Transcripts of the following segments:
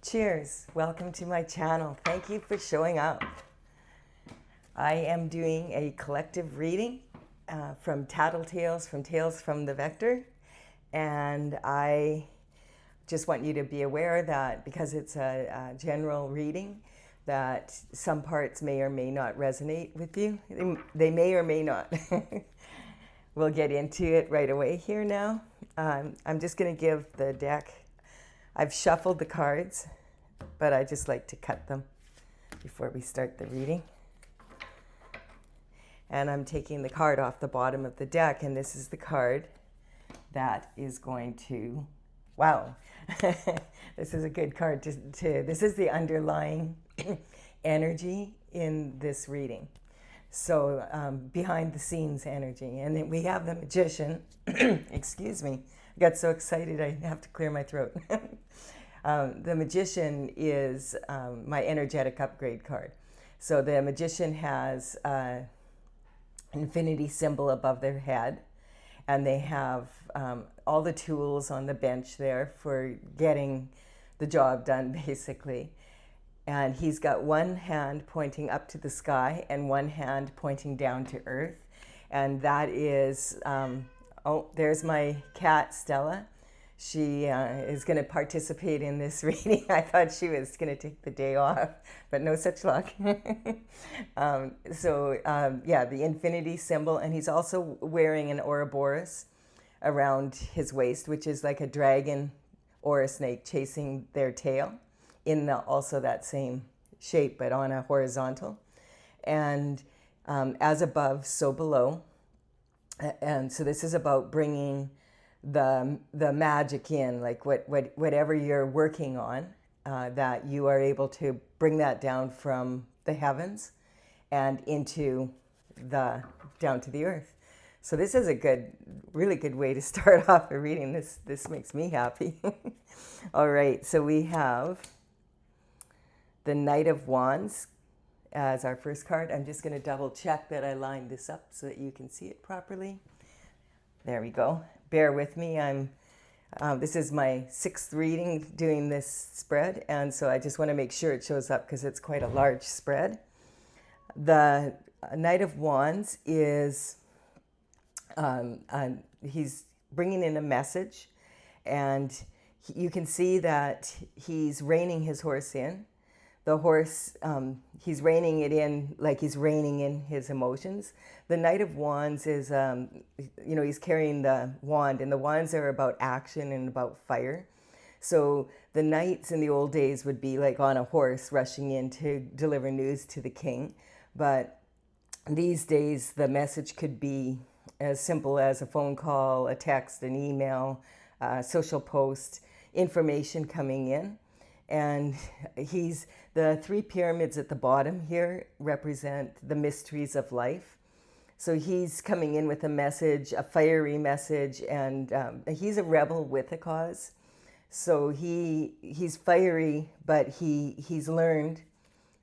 Cheers! Welcome to my channel. Thank you for showing up. I am doing a collective reading from Tattletales, from Tales from the Vector. And I just want you to be aware that because it's a general reading, that some parts may or may not resonate with you. They may or may not. We'll get into it right away here now. I'm just going to give the deck. I've shuffled the cards, but I just like to cut them before we start the reading. And I'm taking the card off the bottom of the deck, and this is the card that is going to, wow, this is a good card this is the underlying energy in this reading. So behind the scenes energy. And then we have the Magician, excuse me, I got so excited I have to clear my throat. The Magician is my energetic upgrade card. So the Magician has an infinity symbol above their head, and they have all the tools on the bench there for getting the job done, basically. And he's got one hand pointing up to the sky and one hand pointing down to earth. And that is, oh, there's my cat, Stella. She is going to participate in this reading. I thought she was going to take the day off, but no such luck. Yeah, the infinity symbol. And he's also wearing an Ouroboros around his waist, which is like a dragon or a snake chasing their tail in also that same shape, but on a horizontal. And as above, so below. And so this is about bringing the magic in, like whatever you're working on, that you are able to bring that down from the heavens and down to the earth. So this is a really good way to start off a reading. This makes me happy. All right, so we have the Knight of Wands as our first card. I'm just going to double check that I lined this up so that you can see it properly. There we go. Bear with me. This is my 6th reading doing this spread, and so I just want to make sure it shows up because it's quite a large spread. The Knight of Wands is, he's bringing in a message, and you can see that he's reining his horse in. The horse, he's reining it in like he's reining in his emotions. The Knight of Wands is, he's carrying the wand, and the wands are about action and about fire. So the knights in the old days would be like on a horse rushing in to deliver news to the king. But these days, the message could be as simple as a phone call, a text, an email, a social post, information coming in. And the 3 pyramids at the bottom here represent the mysteries of life. So he's coming in with a message, a fiery message, and he's a rebel with a cause. So he's fiery, but he's learned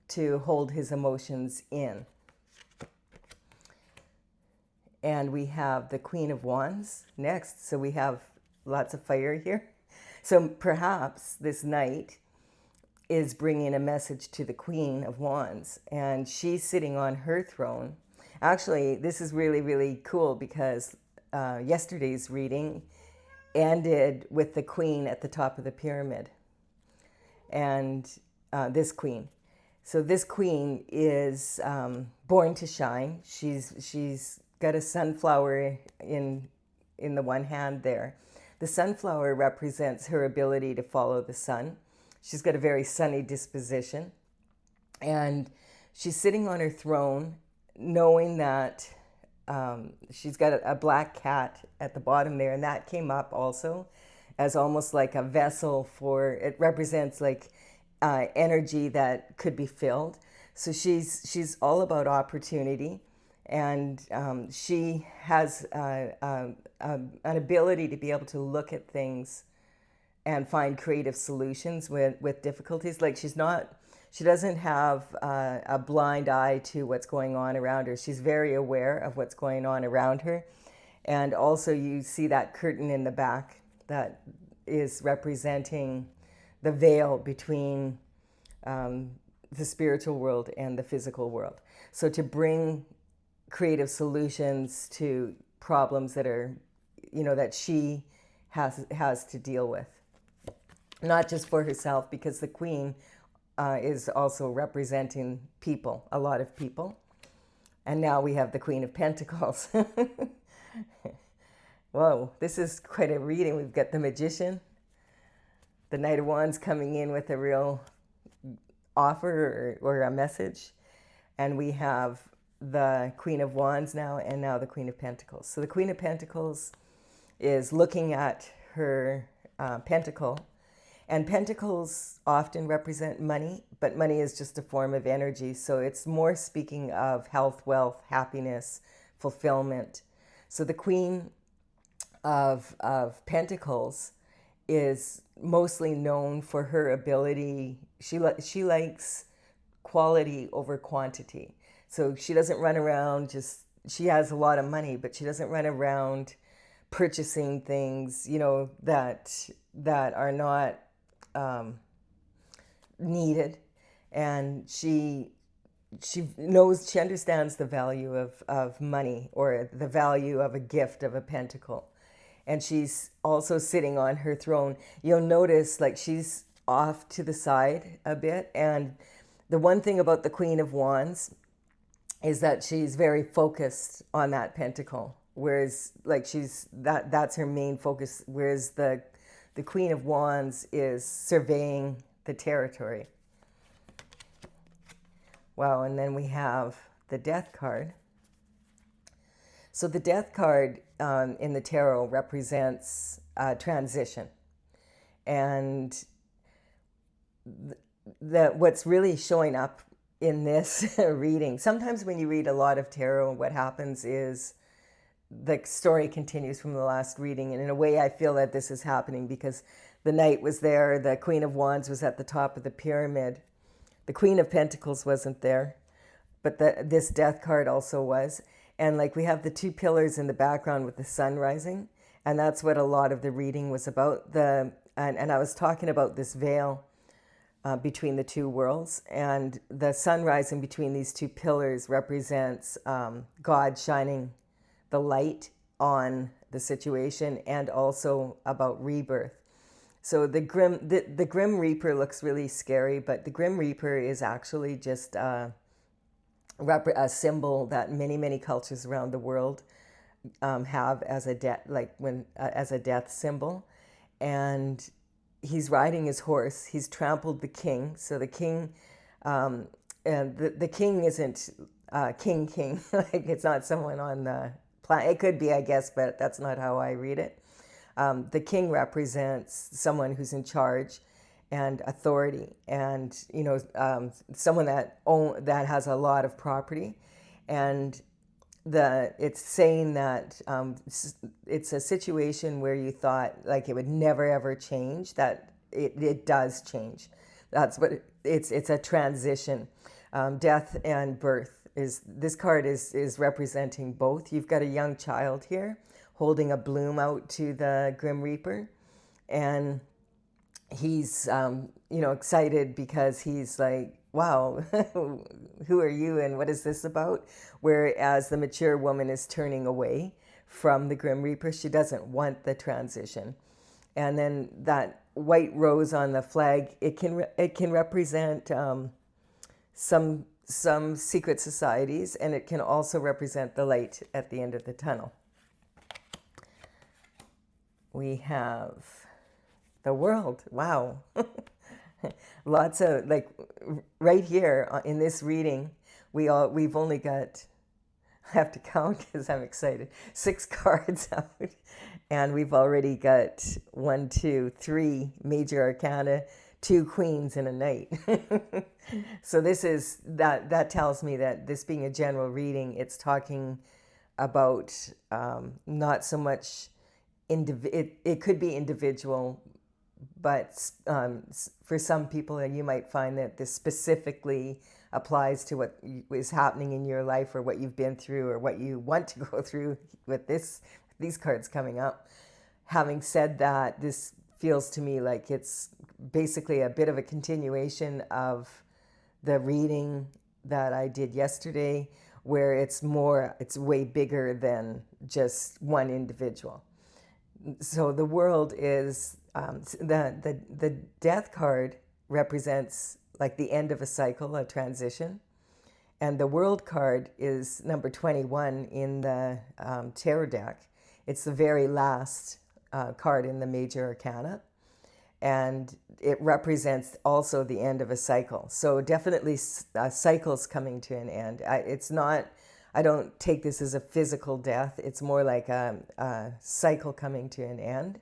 to hold his emotions in. And we have the Queen of Wands next. So we have lots of fire here. So perhaps this knight is bringing a message to the Queen of Wands, and she's sitting on her throne. Actually, this is really, really cool because yesterday's reading ended with the queen at the top of the pyramid, and this queen. So this queen is born to shine. She's got a sunflower in the one hand there. The sunflower represents her ability to follow the sun. She's got a very sunny disposition, and she's sitting on her throne knowing that she's got a black cat at the bottom there, and that came up also as almost like a vessel it represents like energy that could be filled. So she's all about opportunity, and she has an ability to be able to look at things and find creative solutions with difficulties. Like she doesn't have a blind eye to what's going on around her. She's very aware of what's going on around her. And also you see that curtain in the back that is representing the veil between the spiritual world and the physical world. So to bring creative solutions to problems that are, that she has to deal with. Not just for herself, because the Queen is also representing people, a lot of people. And now we have the Queen of Pentacles. Whoa, this is quite a reading. We've got the Magician, the Knight of Wands coming in with a real offer or a message. And we have the Queen of Wands now, and now the Queen of Pentacles. So the Queen of Pentacles is looking at her pentacle. And pentacles often represent money, but money is just a form of energy. So it's more speaking of health, wealth, happiness, fulfillment. So the Queen of Pentacles is mostly known for her ability. She likes quality over quantity. So she doesn't run around she has a lot of money, but she doesn't run around purchasing things, that are not needed. And she understands the value of money, or the value of a gift, of a pentacle. And she's also sitting on her throne. You'll notice she's off to the side a bit. And the one thing about the Queen of Wands is that she's very focused on that pentacle. Whereas that's her main focus. Whereas the Queen of Wands is surveying the territory. Wow, and then we have the Death card. So the Death card in the tarot represents transition. And what's really showing up in this reading, sometimes when you read a lot of tarot, what happens is the story continues from the last reading. And in a way, I feel that this is happening because the Knight was there, the Queen of Wands was at the top of the pyramid, the Queen of Pentacles wasn't there, but this Death card also was. And we have the two pillars in the background with the sun rising. And that's what a lot of the reading was about. And I was talking about this veil between the two worlds. And the sun rising between these two pillars represents God shining the light on the situation, and also about rebirth. So the Grim Reaper looks really scary, but the Grim Reaper is actually just a symbol that many cultures around the world have as a as a death symbol. And he's riding his horse. He's trampled the king. So the king, and the king isn't king. It's not someone on the planet. It could be, I guess, but that's not how I read it. The king represents someone who's in charge and authority, and someone that has a lot of property. And it's saying that it's a situation where you thought it would never ever change, that it does change. That's what it's a transition. Death and birth this card is representing both. You've got a young child here holding a bloom out to the Grim Reaper, and he's excited because he's like, wow, who are you and what is this about? Whereas the mature woman is turning away from the Grim Reaper. She doesn't want the transition. And then that white rose on the flag, it can represent some secret societies, and it can also represent the light at the end of the tunnel. We have the World. Wow. Lots of, right here in this reading, we've only got, I have to count because I'm excited, 6 cards out. And we've already got 1, 2, 3 major arcana, 2 queens and a knight. So that tells me that this being a general reading, it's talking about not so much, it could be individual, but for some people you might find that this specifically applies to what is happening in your life, or what you've been through, or what you want to go through with these cards coming up. Having said that, this feels to me like it's basically a bit of a continuation of the reading that I did yesterday, where it's way bigger than just one individual. So the world is, the death card represents like the end of a cycle, a transition. And the world card is number 21 in the tarot deck. It's the very last card in the major arcana. And it represents also the end of a cycle. So definitely cycles coming to an end. I don't take this as a physical death. It's more like a cycle coming to an end.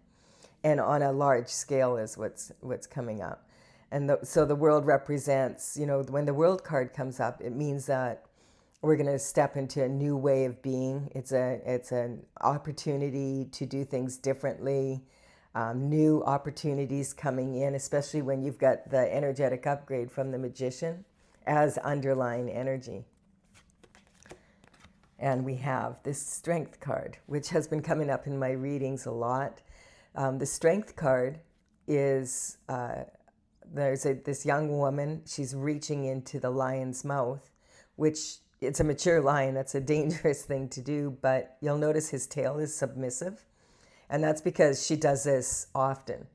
And on a large scale is what's coming up. And so the world represents, when the world card comes up, it means that we're going to step into a new way of being. It's an opportunity to do things differently. New opportunities coming in, especially when you've got the energetic upgrade from the magician as underlying energy. And we have this strength card, which has been coming up in my readings a lot. The strength card is, there's this young woman, she's reaching into the lion's mouth, which it's a mature lion, that's a dangerous thing to do, but you'll notice his tail is submissive. And that's because she does this often.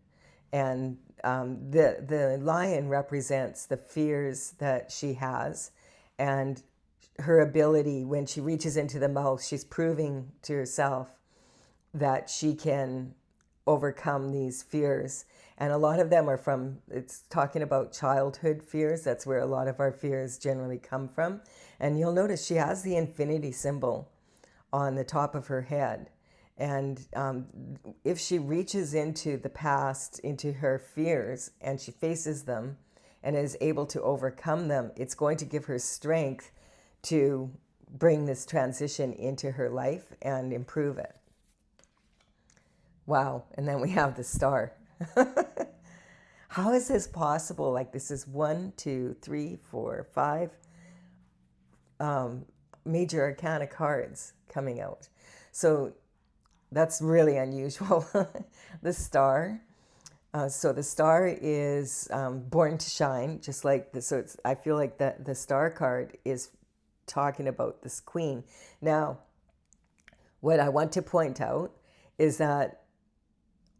And the lion represents the fears that she has, and her ability, when she reaches into the mouth, she's proving to herself that she can overcome these fears. And a lot of them are it's talking about childhood fears. That's where a lot of our fears generally come from. And you'll notice she has the infinity symbol on the top of her head. And if she reaches into the past, into her fears, and she faces them and is able to overcome them, it's going to give her strength to bring this transition into her life and improve it. Wow. And then we have the star. How is this possible? Like, this is 1, 2, 3, 4, 5 major arcana cards coming out. So that's really unusual. The star. So the star is born to shine, just like this. So I feel like the star card is talking about this queen. Now, what I want to point out is that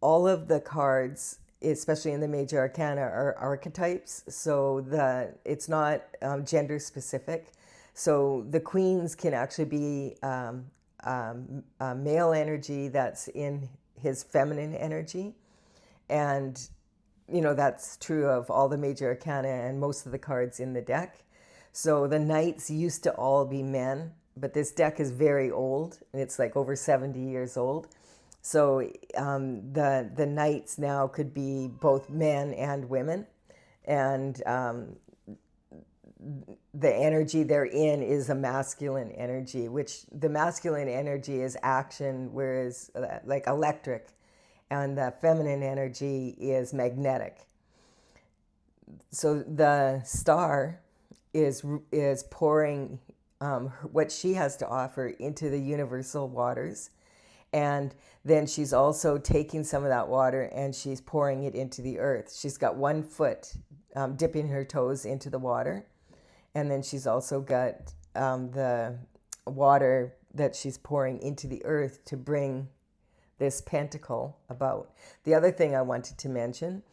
all of the cards, especially in the major arcana, are archetypes. So it's not gender specific. So the queens can actually be male energy that's in his feminine energy. And, that's true of all the major arcana and most of the cards in the deck. So the knights used to all be men, but this deck is very old, and it's like over 70 years old. So the knights now could be both men and women. And the energy they're in is a masculine energy, which the masculine energy is action, whereas like electric, and the feminine energy is magnetic. So the star is pouring what she has to offer into the universal waters. And then she's also taking some of that water and she's pouring it into the earth. She's got one foot dipping her toes into the water. And then she's also got the water that she's pouring into the earth to bring this pentacle about. The other thing I wanted to mention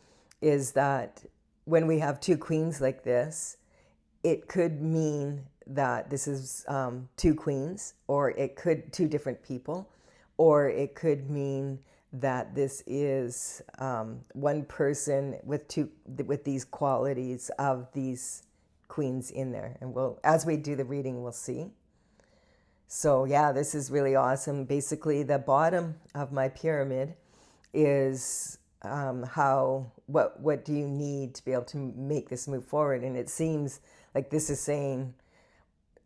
is that when we have two queens like this, it could mean that this is two queens, or it could two different people, or it could mean that this is one person with these qualities of these queens in there. And as we do the reading, we'll see. So yeah, this is really awesome. Basically, the bottom of my pyramid is what do you need to be able to make this move forward? And it seems like this is saying,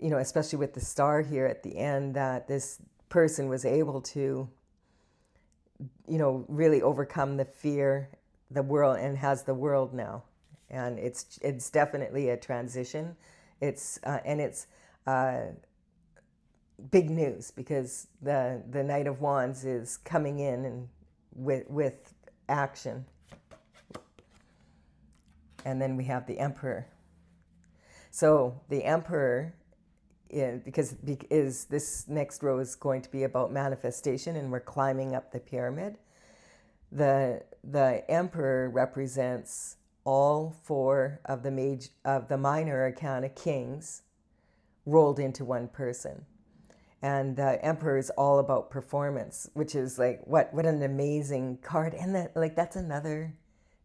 especially with the star here at the end, that this person was able to, really overcome the fear, the world, and has the world now. And it's definitely a transition. It's big news, because the Knight of Wands is coming in and with action. And then we have the Emperor. So the Emperor, because this next row is going to be about manifestation, and we're climbing up the pyramid. The Emperor represents all four of the minor arcana kings rolled into one person. And the Emperor is all about performance, which is like, what an amazing card. And that's another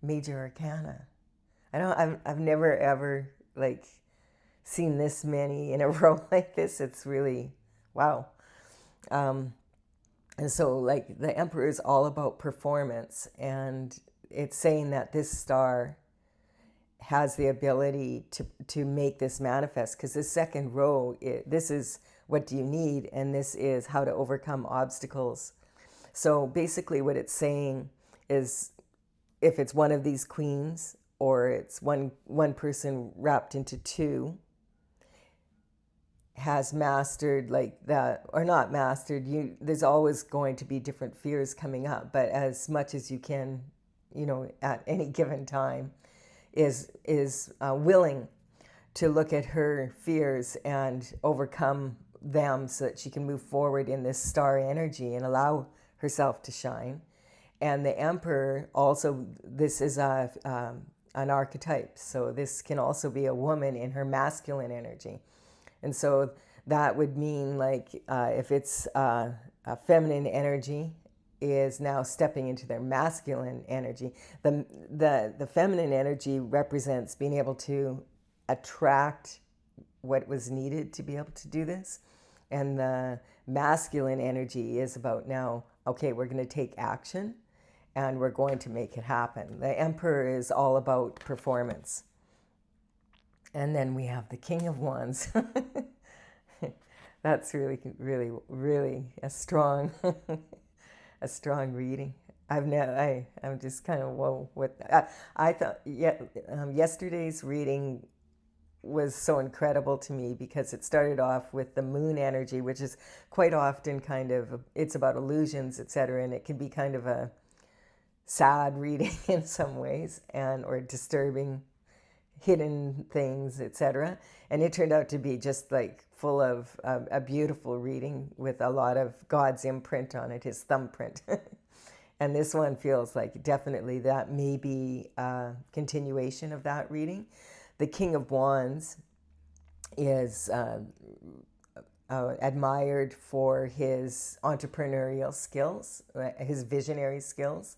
major arcana. I've never ever seen this many in a row like this. It's really, wow. And so the Emperor is all about performance, and it's saying that this star has the ability to make this manifest, because this second row, this is what do you need, and this is how to overcome obstacles. So basically what it's saying is, if it's one of these queens, or it's one person wrapped into two, has mastered that, or not mastered, there's always going to be different fears coming up, but as much as you can, at any given time, is willing to look at her fears and overcome them so that she can move forward in this star energy and allow herself to shine. And the Emperor also, this is an archetype, so this can also be a woman in her masculine energy. And so that would mean if it's a feminine energy is now stepping into their masculine energy. The feminine energy represents being able to attract what was needed to be able to do this. And the masculine energy is about now, okay, we're going to take action and we're going to make it happen. The Emperor is all about performance. And then we have the King of Wands. That's really, really, really a strong, a strong reading. I'm just kind of whoa. I thought yesterday's reading was so incredible to me, because it started off with the moon energy, which is quite often it's about illusions, etc., and it can be kind of a sad reading in some ways, or disturbing, hidden things, etc. And it turned out to be just full of a beautiful reading with a lot of God's imprint on it, his thumbprint. And this one feels like definitely that may be a continuation of that reading. The King of Wands is admired for his entrepreneurial skills, his visionary skills,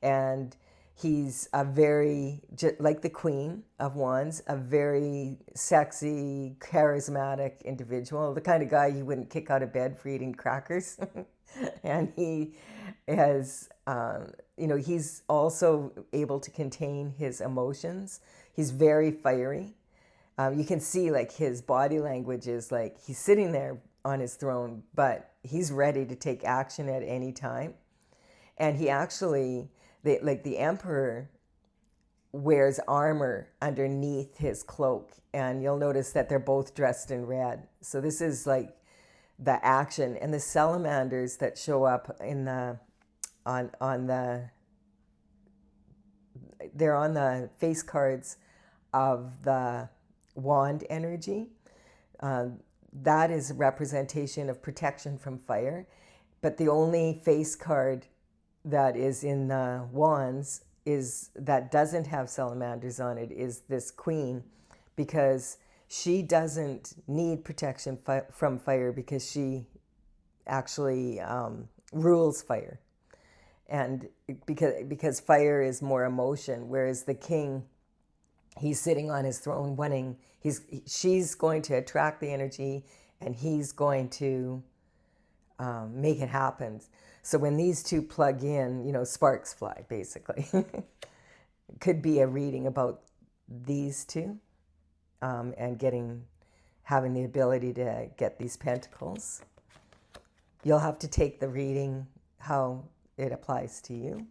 and he's a very, like the Queen of Wands, a very sexy, charismatic individual, the kind of guy you wouldn't kick out of bed for eating crackers. And he has, he's also able to contain his emotions. He's very fiery. You can see his body language is he's sitting there on his throne, but he's ready to take action at any time. And he actually, the Emperor wears armor underneath his cloak, and you'll notice that they're both dressed in red. So this is the action. And the salamanders that show up in they're on the face cards of the wand energy. That is a representation of protection from fire. But the only face card that is in the wands that doesn't have salamanders on it is this Queen, because she doesn't need protection from fire, because she actually rules fire. And because fire is more emotion, whereas the king, he's sitting on his throne wanting, she's going to attract the energy, and he's going to make it happen. So when these two plug in, sparks fly, basically. Could be a reading about these two, and having the ability to get these pentacles. You'll have to take the reading how it applies to you.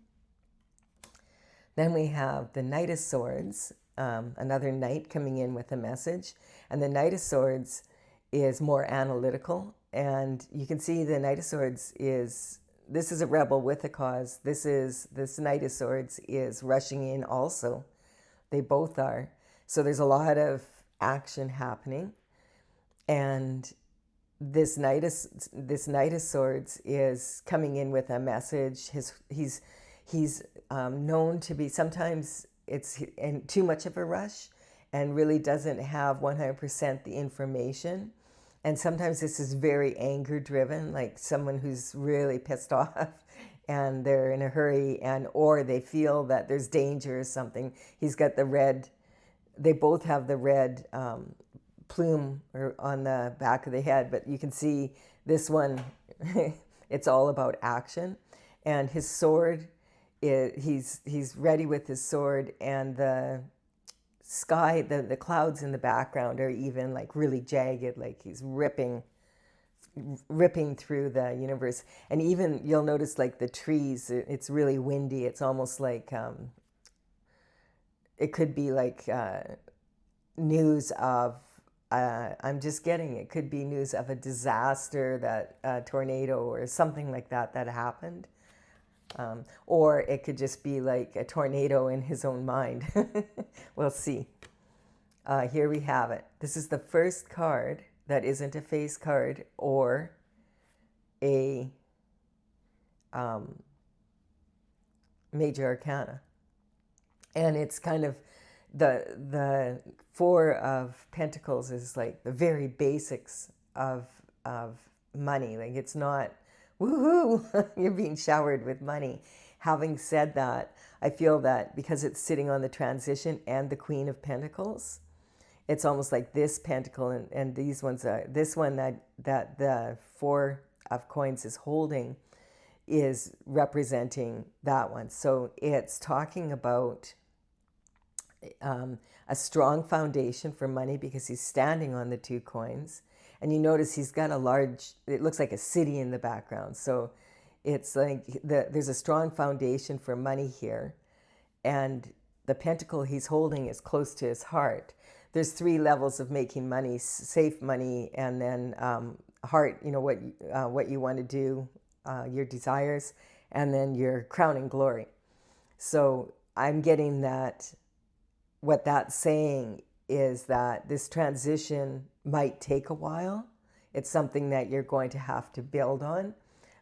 Then we have the Knight of Swords, another knight coming in with a message. And the Knight of Swords is more analytical. And you can see the Knight of Swords this is a rebel with a cause. This Knight of Swords is rushing in also. They both are. So there's a lot of action happening. And this Knight of Swords is coming in with a message. He's known to be, sometimes it's in too much of a rush and really doesn't have 100% the information. And sometimes this is very anger driven, like someone who's really pissed off and they're in a hurry, and or they feel that there's danger or something. He's got the red, they both have the red plume on the back of the head, but you can see this one, it's all about action. And his sword, he's ready with his sword, and the sky, the clouds in the background are even like really jagged, like he's ripping through the universe. And even you'll notice like the trees, it's really windy. It's almost like it could be like news of I'm just getting, it could be news of a disaster, that a tornado or something like that happened. Or it could just be like a tornado in his own mind. We'll see. Here we have it. This is the first card that isn't a face card or a Major Arcana. And it's kind of the Four of Pentacles is like the very basics of money. Like it's not, woohoo, you're being showered with money. Having said that, I feel that because it's sitting on the transition and the Queen of Pentacles, it's almost like this pentacle and these ones are, this one that the Four of Coins is holding is representing that one. So it's talking about a strong foundation for money because he's standing on the two coins. And you notice he's got a large, it looks like a city in the background. So it's like there's a strong foundation for money here. And the pentacle he's holding is close to his heart. There's 3 levels of making money: safe money, and then heart, you know, what you want to do, your desires, and then your crowning glory. So I'm getting that what that's saying is that this transition might take a while. It's something that you're going to have to build on,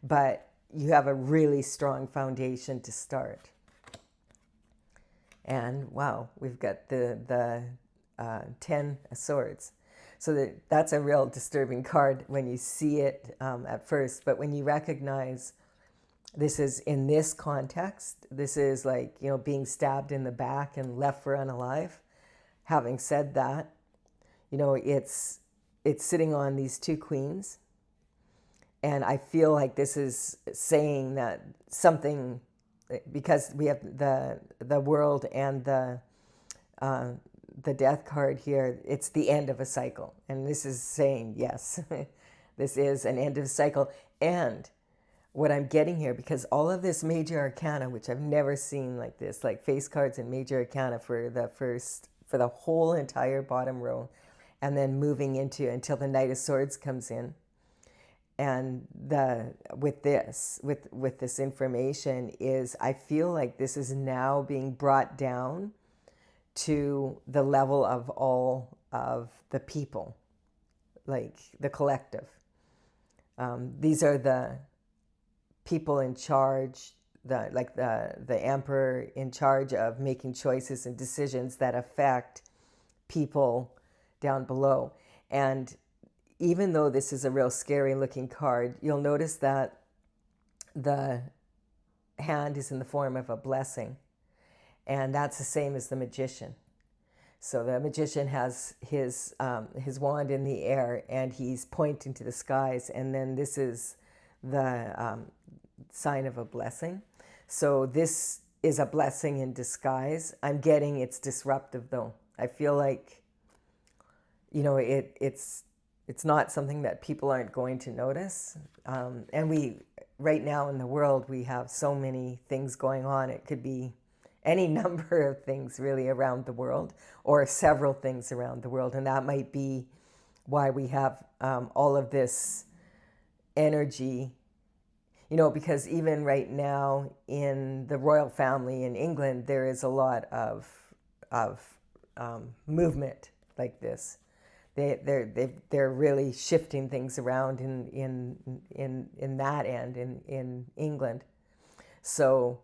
but you have a really strong foundation to start. And wow, we've got the 10 of Swords. So that's a real disturbing card when you see it at first, but when you recognize this is in this context, this is like, you know, being stabbed in the back and left for unalive. Having said that, you know, it's sitting on these 2 queens. And I feel like this is saying that something, because we have the World and the Death card here, it's the end of a cycle. And this is saying, yes, this is an end of a cycle. And what I'm getting here, because all of this Major Arcana, which I've never seen like this, like face cards and Major Arcana for the whole entire bottom row, and then moving into until the Knight of Swords comes in. And with this information is, I feel like this is now being brought down to the level of all of the people, like the collective. These are the people in charge, the emperor in charge of making choices and decisions that affect people down below. And even though this is a real scary looking card, you'll notice that the hand is in the form of a blessing. And that's the same as the Magician. So the Magician has his wand in the air and he's pointing to the skies. And then this is the sign of a blessing. So this is a blessing in disguise. I'm getting it's disruptive though. I feel like, you know, it's not something that people aren't going to notice. And right now in the world, we have so many things going on. It could be any number of things really around the world, or several things around the world. And that might be why we have all of this energy, you know, because even right now in the royal family in England, there is a lot of movement like this. They're really shifting things around in that end in England. So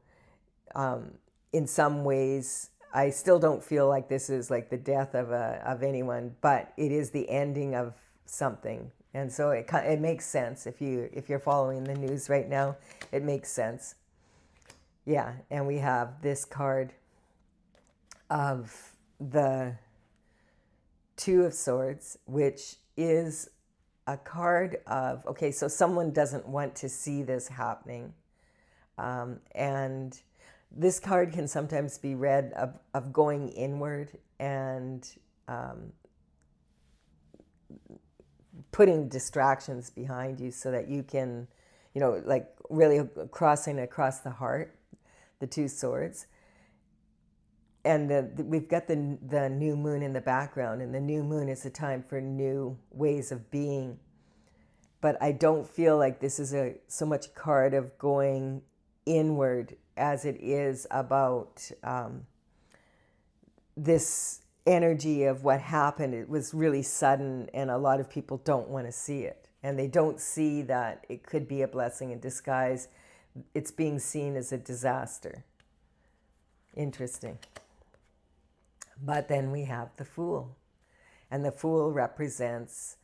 in some ways, I still don't feel like this is like the death of anyone, but it is the ending of something. And so it makes sense if you're following the news right now. It makes sense. Yeah, and we have this card of the Two of Swords, which is a card of, okay, so someone doesn't want to see this happening. And this card can sometimes be read of going inward and putting distractions behind you so that you can, like really crossing across the heart, the Two Swords. And we've got the new moon in the background, and the new moon is a time for new ways of being. But I don't feel like this is so much a card of going inward as it is about this energy of what happened. It was really sudden, and a lot of people don't want to see it. And they don't see that it could be a blessing in disguise. It's being seen as a disaster. Interesting. But then we have the Fool. And the Fool represents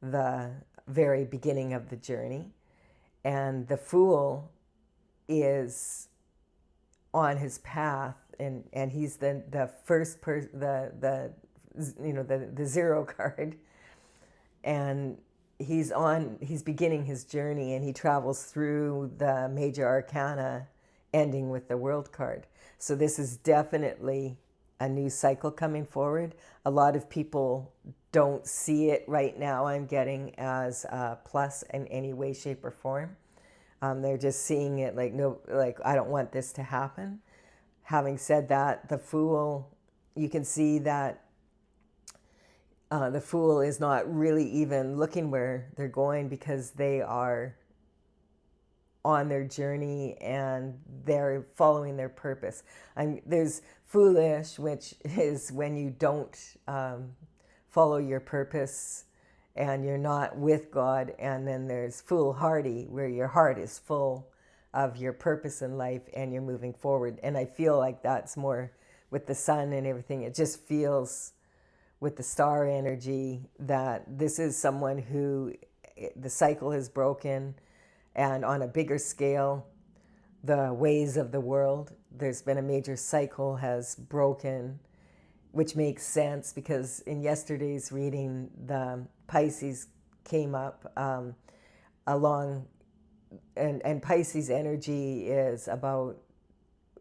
the very beginning of the journey. And the Fool is on his path, and he's the first person, the zero card. And he's beginning his journey, and he travels through the Major Arcana, ending with the World card. So this is definitely a new cycle coming forward. A lot of people don't see it right now, I'm getting, as a plus in any way, shape, or form. They're just seeing it like, no, like, I don't want this to happen. Having said that, the Fool, you can see that the Fool is not really even looking where they're going, because they are on their journey and they're following their purpose. There's foolish, which is when you don't follow your purpose and you're not with God. And then there's foolhardy, where your heart is full of your purpose in life and you're moving forward. And I feel like that's more with the sun and everything. It just feels with the star energy that this is someone who the cycle is broken, and on a bigger scale, the ways of the world, there's been a major cycle has broken, which makes sense because in yesterday's reading, the Pisces came up along, and Pisces energy is about,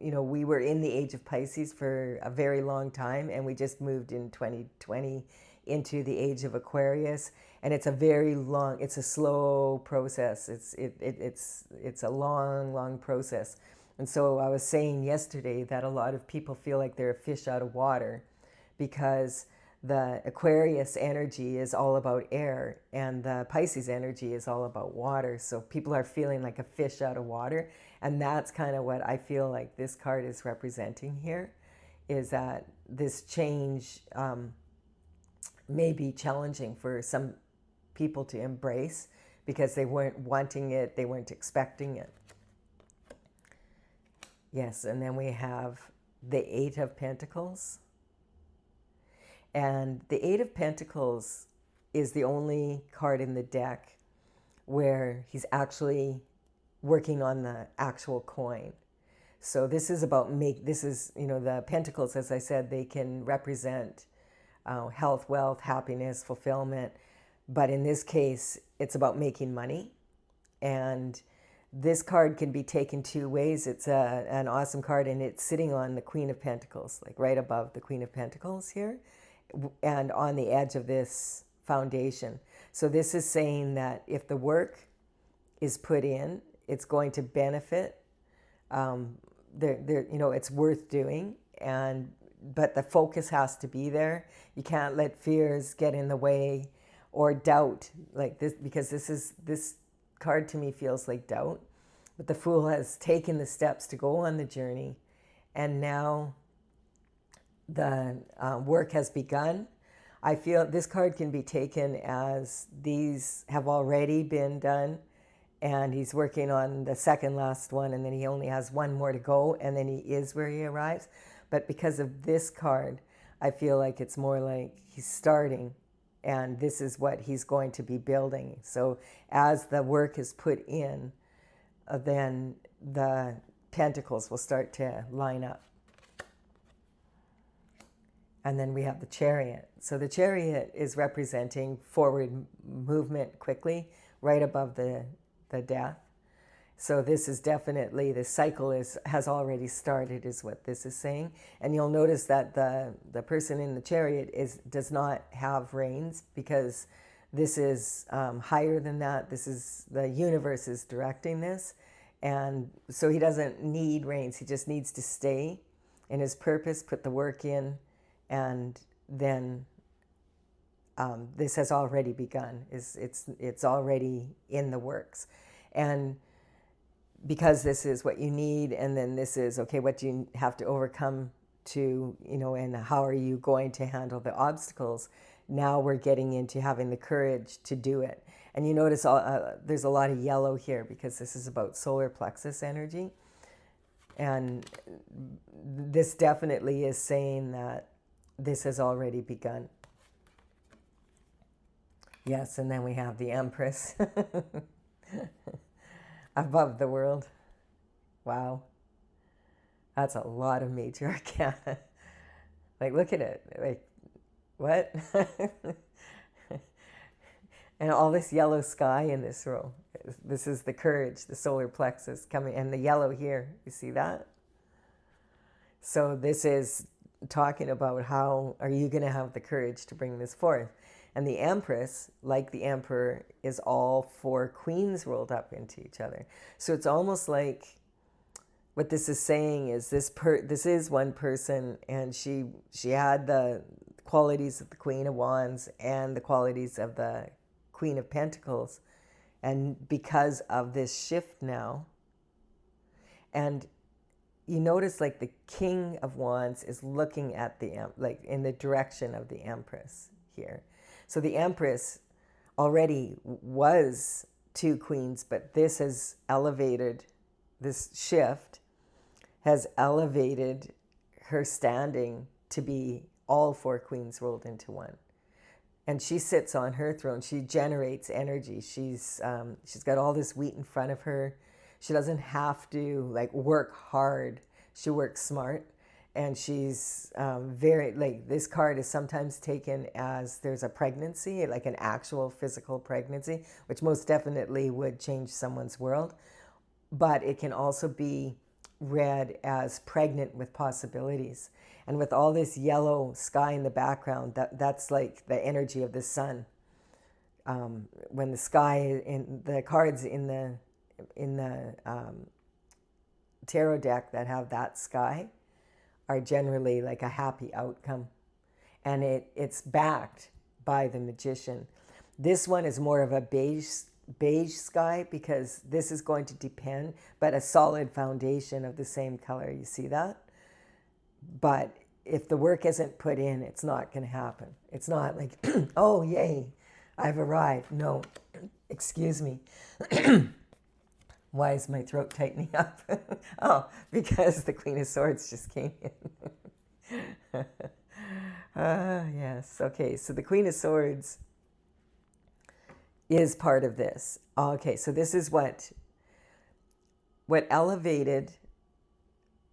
we were in the age of Pisces for a very long time, and we just moved in 2020 into the age of Aquarius. And it's a very long, it's a slow process. It's a long process. And so I was saying yesterday that a lot of people feel like they're a fish out of water, because the Aquarius energy is all about air and the Pisces energy is all about water. So people are feeling like a fish out of water. And that's kind of what I feel like this card is representing here, is that this change may be challenging for some people to embrace, because they weren't wanting it, they weren't expecting it. Yes, and then we have the Eight of Pentacles. And the Eight of Pentacles is the only card in the deck where he's actually working on the actual coin. So this is about the pentacles, as I said, they can represent health, wealth, happiness, fulfillment. But in this case, it's about making money. And this card can be taken two ways. It's an awesome card, and it's sitting on the Queen of Pentacles, like right above the Queen of Pentacles here, and on the edge of this foundation. So this is saying that if the work is put in, it's going to benefit. It's worth doing, but the focus has to be there. You can't let fears get in the way, or doubt, like this, because this card to me feels like doubt. But the Fool has taken the steps to go on the journey, and now the work has begun. I feel this card can be taken as these have already been done, and he's working on the second last one, and then he only has one more to go, and then he is where he arrives. But because of this card, I feel like it's more like he's starting, and this is what he's going to be building. So as the work is put in, then the pentacles will start to line up. And then we have the Chariot. So the Chariot is representing forward movement quickly, right above the death. So this is definitely, the cycle has already started, is what this is saying. And you'll notice that the person in the Chariot does not have reins, because this is higher than that. This is, the universe is directing this. And so he doesn't need reins. He just needs to stay in his purpose, put the work in, and then this has already begun. It's already in the works. And because this is what you need, and then this is, okay, what do you have to overcome to, and how are you going to handle the obstacles? Now we're getting into having the courage to do it. And you notice there's a lot of yellow here, because this is about solar plexus energy. And this definitely is saying that this has already begun. Yes, and then we have the Empress above the world. Wow. That's a lot of major arcana. Like, look at it. Like, what? And all this yellow sky in this row. This is the courage, the solar plexus coming, and the yellow here. You see that? So this is talking about how are you going to have the courage to bring this forth. And the Empress, like the Emperor, is all four queens rolled up into each other. So it's almost like what this is saying is this is one person, and she had the qualities of the Queen of Wands and the qualities of the Queen of Pentacles. And because of this shift now, and you notice like the King of Wands is looking at like in the direction of the Empress here. So the Empress already was two queens, but this has elevated, this shift has elevated her standing to be all four queens rolled into one. And she sits on her throne. She generates energy. She's got all this wheat in front of her. She doesn't have to like work hard. She works smart. And she's very, like, this card is sometimes taken as there's a pregnancy, like an actual physical pregnancy, which most definitely would change someone's world. But it can also be read as pregnant with possibilities. And with all this yellow sky in the background, that's like the energy of the sun. When the sky, in the cards in the tarot deck that have that sky are generally like a happy outcome. And it's backed by the Magician. This one is more of a beige sky, because this is going to depend, but a solid foundation of the same color. You see that? But if the work isn't put in, it's not going to happen. It's not like, oh, yay, I've arrived. No, excuse me. Why is my throat tightening up? Oh, because the Queen of Swords just came in. Yes. Okay, so the Queen of Swords is part of this. Okay, so this is what elevated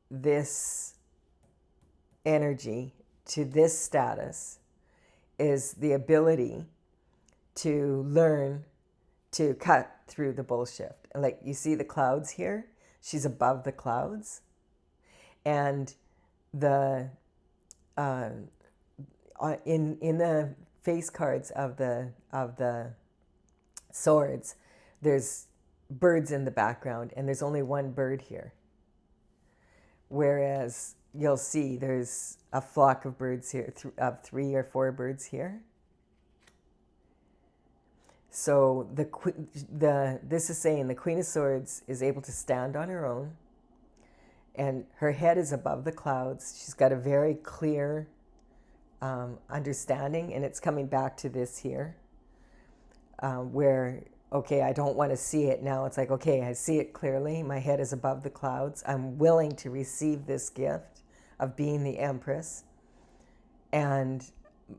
this energy to this status is the ability to learn to cut through the bullshit. Like, you see the clouds here? She's above the clouds. And the in the face cards of the swords, there's birds in the background, and there's only one bird here. Whereas you'll see there's a flock of birds here, of 3 or 4 birds here. So this is saying the Queen of Swords is able to stand on her own, and her head is above the clouds. She's got a very clear understanding, and it's coming back to this here, where, okay, I don't want to see it now. It's like, okay, I see it clearly. My head is above the clouds. I'm willing to receive this gift of being the Empress and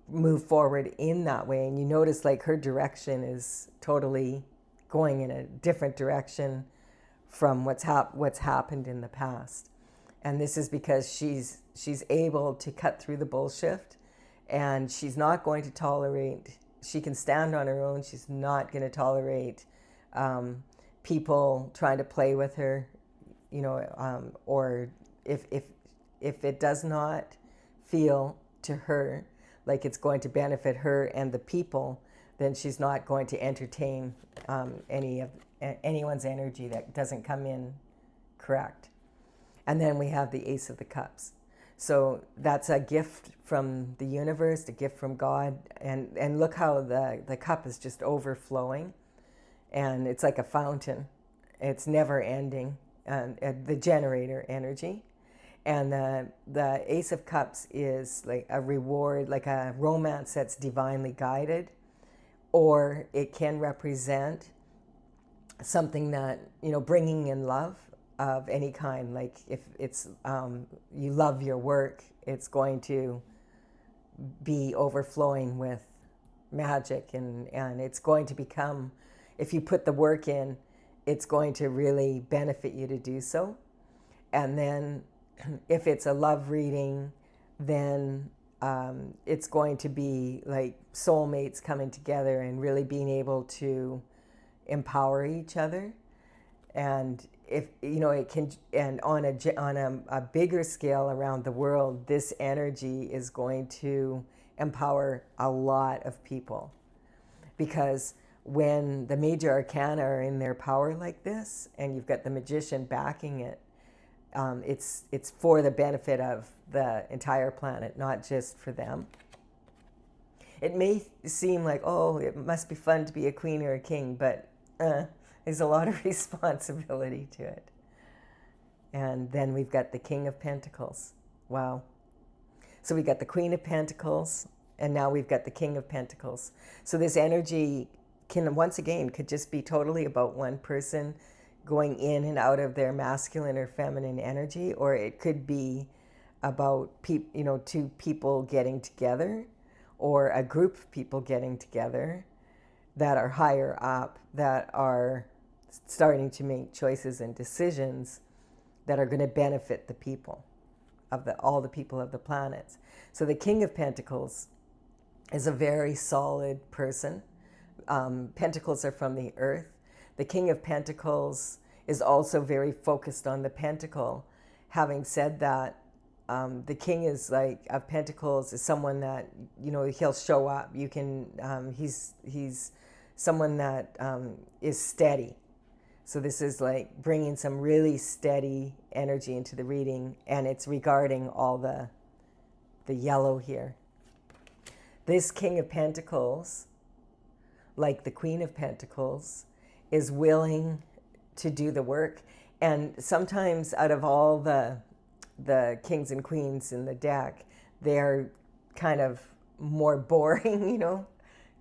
move forward in that way. And you notice like her direction is totally going in a different direction from what's happened in the past. And this is because she's able to cut through the bullshit, and she's not going to tolerate, she can stand on her own. She's not going to tolerate people trying to play with her, you know, or if it does not feel to her like it's going to benefit her and the people, then she's not going to entertain anyone's energy that doesn't come in correct. And then we have the Ace of the Cups. So that's a gift from the universe, a gift from God. And look how the cup is just overflowing. And it's like a fountain. It's never ending, the generator energy. And the Ace of Cups is like a reward, like a romance that's divinely guided. Or it can represent something that, you know, bringing in love of any kind. Like if it's, you love your work, it's going to be overflowing with magic, and it's going to become, if you put the work in, it's going to really benefit you to do so. And then if it's a love reading, then it's going to be like soulmates coming together and really being able to empower each other. And if, you know, it can, and on a bigger scale around the world, this energy is going to empower a lot of people. Because when the major arcana are in their power like this, and you've got the magician backing it, it's for the benefit of the entire planet, not just for them. It may seem like, oh, it must be fun to be a queen or a king, but there's a lot of responsibility to it. And then we've got the King of Pentacles. Wow. So we got the Queen of Pentacles, and now we've got the King of Pentacles. So this energy can, once again, could just be totally about one person going in and out of their masculine or feminine energy, or it could be about two people getting together, or a group of people getting together that are higher up, that are starting to make choices and decisions that are going to benefit the people of all the people of the planets. So the King of Pentacles is a very solid person. Pentacles are from the earth. The King of Pentacles is also very focused on the pentacle. Having said that, the King is like of Pentacles is someone that, you know, he'll show up. You can, he's someone that is steady. So this is like bringing some really steady energy into the reading, and it's regarding all the yellow here. This King of Pentacles, like the Queen of Pentacles, is willing to do the work. And sometimes out of all the kings and queens in the deck, they're kind of more boring, you know,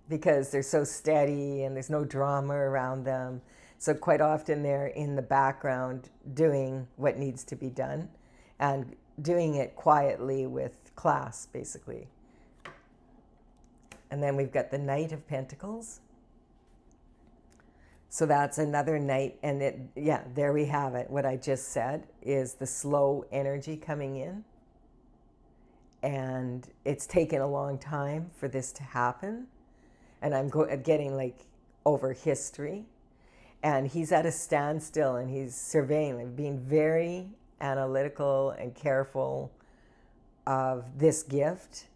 because they're so steady and there's no drama around them. So quite often they're in the background doing what needs to be done, and doing it quietly with class, basically. And then we've got the Knight of Pentacles. So that's another knight, and there we have it. What I just said is the slow energy coming in. And it's taken a long time for this to happen. And I'm getting like over history. And he's at a standstill, and he's surveying, like being very analytical and careful of this gift,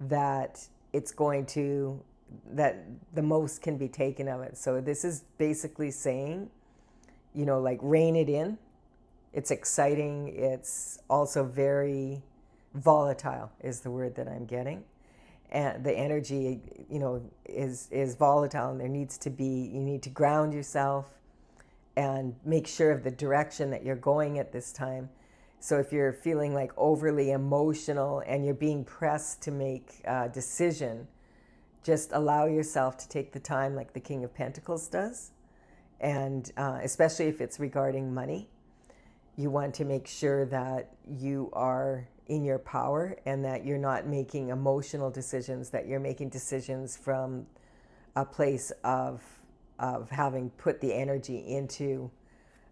that it's going to, that the most can be taken of it. So this is basically saying, you know, like rein it in. It's exciting. It's also very volatile is the word that I'm getting. And the energy, you know, is volatile, and there needs to be, you need to ground yourself and make sure of the direction that you're going at this time. So if you're feeling like overly emotional and you're being pressed to make a decision, just allow yourself to take the time like the King of Pentacles does. And especially if it's regarding money, you want to make sure that you are in your power and that you're not making emotional decisions, that you're making decisions from a place of having put the energy into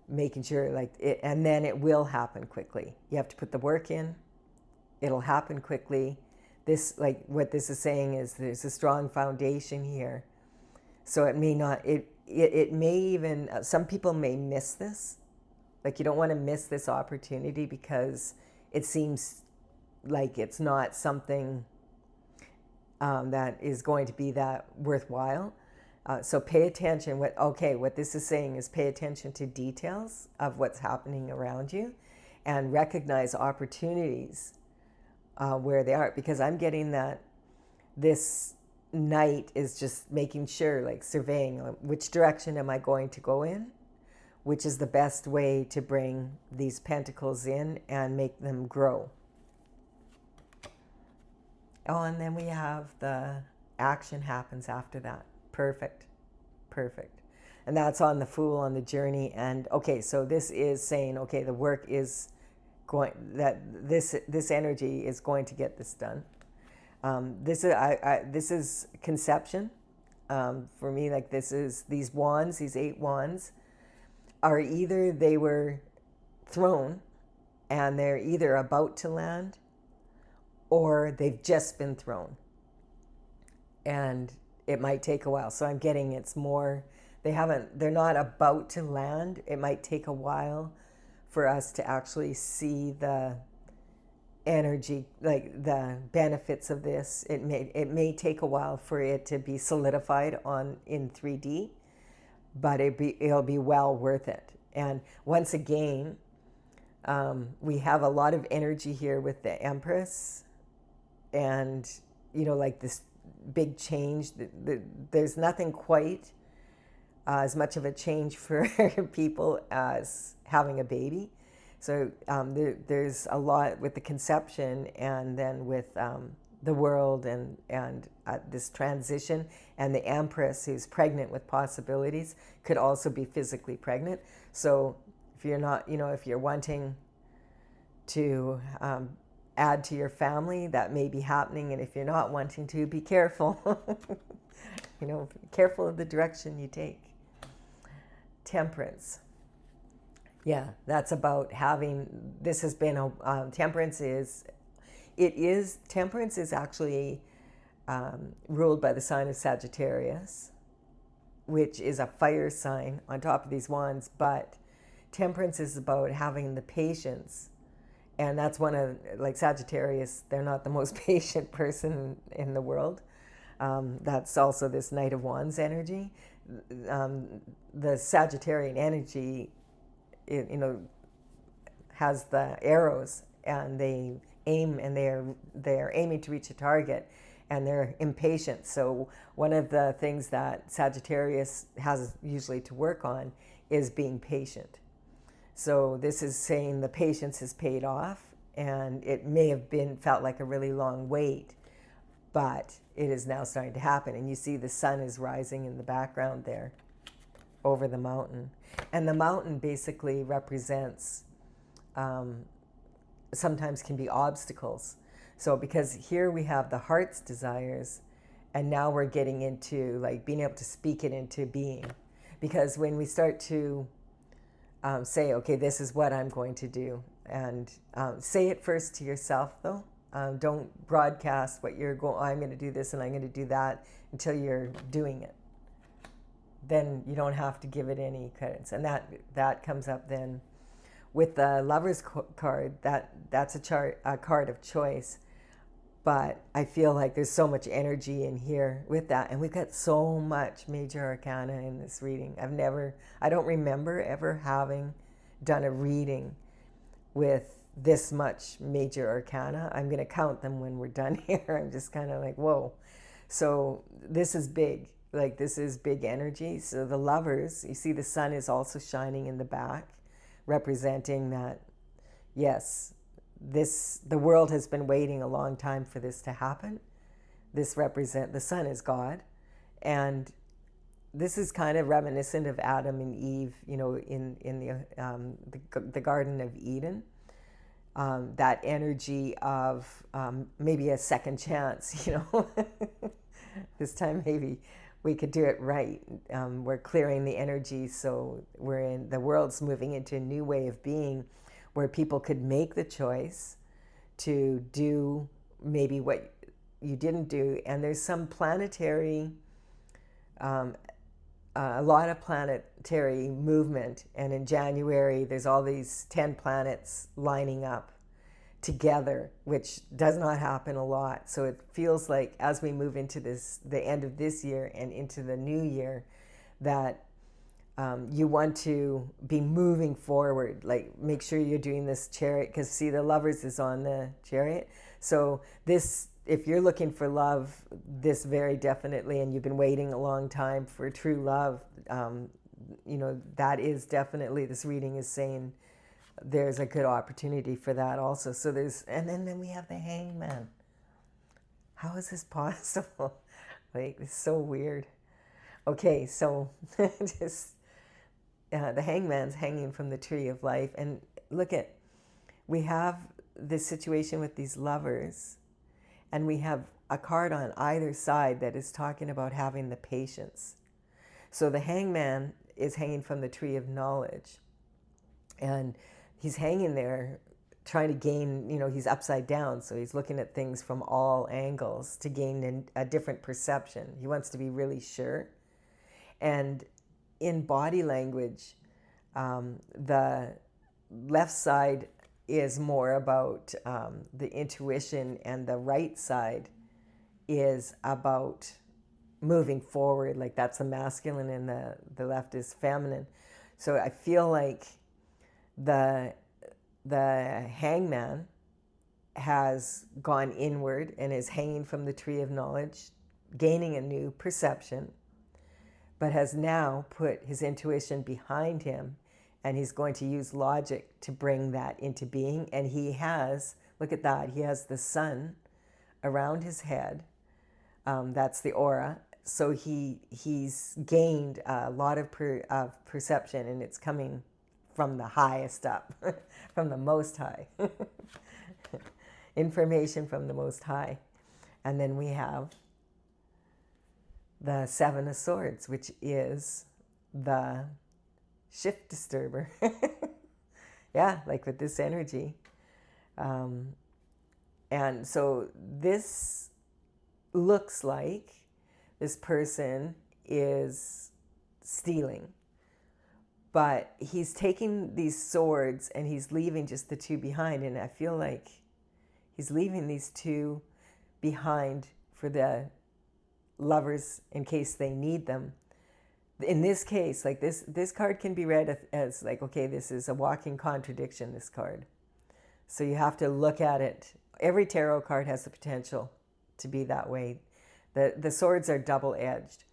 making sure like it, and then it will happen quickly. You have to put the work in. It'll happen quickly. This, like what this is saying is there's a strong foundation here. So it may not, it may even, some people may miss this. Like you don't want to miss this opportunity because it seems like it's not something that is going to be that worthwhile. So pay attention. What this is saying is pay attention to details of what's happening around you and recognize opportunities where they are. Because I'm getting that this night is just making sure, like surveying which direction am I going to go in, which is the best way to bring these pentacles in and make them grow. Oh, and then we have the action happens after that. Perfect. Perfect. And that's on the Fool on the journey. And okay, so this is saying, okay, the work is going, that this energy is going to get this done. This is conception. For me, like this is these wands, these 8 wands are either they were thrown and they're either about to land or they've just been thrown. And it might take a while. So I'm getting it's more, they're not about to land. It might take a while for us to actually see the energy, like the benefits of this. It may take a while for it to be solidified in 3D, but it'll be well worth it. And once again, we have a lot of energy here with the Empress, and like this big change. There's nothing quite as much of a change for people as having a baby. So there's a lot with the conception, and then with the world and this transition, and the Empress who's pregnant with possibilities could also be physically pregnant. So if you're not, if you're wanting to add to your family, that may be happening. And if you're not wanting to, be careful. Careful of the direction you take. Temperance. Yeah, that's about having, this has been, temperance is actually ruled by the sign of Sagittarius, which is a fire sign on top of these wands, but temperance is about having the patience. And that's one of, like Sagittarius, they're not the most patient person in the world. That's also this Knight of Wands energy. The Sagittarian energy, has the arrows, and they aim, and they're aiming to reach a target, and they're impatient. So one of the things that Sagittarius has usually to work on is being patient. So this is saying the patience is paid off, and it may have felt like a really long wait, but it is now starting to happen. And you see the sun is rising in the background there over the mountain. And the mountain basically represents, sometimes can be obstacles. So because here we have the heart's desires, and now we're getting into like being able to speak it into being. Because when we start to say, okay, this is what I'm going to do. And say it first to yourself, though. Don't broadcast what you're going, I'm going to do this and I'm going to do that until you're doing it. Then you don't have to give it any credits. And that comes up then with the Lover's card. That's a card of choice. But I feel like there's so much energy in here with that. And we've got so much Major Arcana in this reading. I don't remember ever having done a reading with this much Major Arcana. I'm going to count them when we're done here. I'm just kind of like, whoa. So this is big. Like this is big energy. So the Lovers, you see the sun is also shining in the back, representing that, yes, the world has been waiting a long time for this to happen. This the sun is God, and this is kind of reminiscent of Adam and Eve, in the Garden of Eden. That energy of maybe a second chance, This time maybe we could do it right. We're clearing the energy, so the world's moving into a new way of being, where people could make the choice to do maybe what you didn't do. And there's some planetary, a lot of planetary movement. And in January, there's all these 10 planets lining up together, which does not happen a lot. So it feels like as we move into the end of this year and into the new year, that you want to be moving forward. Like, make sure you're doing this Chariot, because see, the Lovers is on the Chariot. So this, if you're looking for love, this very definitely, and you've been waiting a long time for true love, that is definitely, this reading is saying there's a good opportunity for that also. So and then we have the Hangman. How is this possible? Like, it's so weird. Okay, so just the Hangman's hanging from the tree of life. And look at, we have this situation with these lovers, and we have a card on either side that is talking about having the patience. So the Hangman is hanging from the tree of knowledge, and he's hanging there trying to gain, he's upside down, so he's looking at things from all angles to gain a different perception. He wants to be really sure. And in body language, the left side is more about the intuition, and the right side is about moving forward. Like, that's the masculine, and the left is feminine. So I feel like the Hangman has gone inward and is hanging from the tree of knowledge, gaining a new perception, but has now put his intuition behind him, and he's going to use logic to bring that into being. And he has, look at that, he has the sun around his head. That's the aura. So he's gained a lot of perception, and it's coming from the highest up, from the Most High. Information from the Most High. And then we have the Seven of Swords, which is the shift disturber. Yeah, like with this energy. And so this looks like this person is stealing, but he's taking these swords and he's leaving just the two behind. And I feel like he's leaving these two behind for the lovers in case they need them. In this case, like this card can be read as like, okay, this is a walking contradiction, this card. So you have to look at it. Every tarot card has the potential to be that way. The swords are double-edged.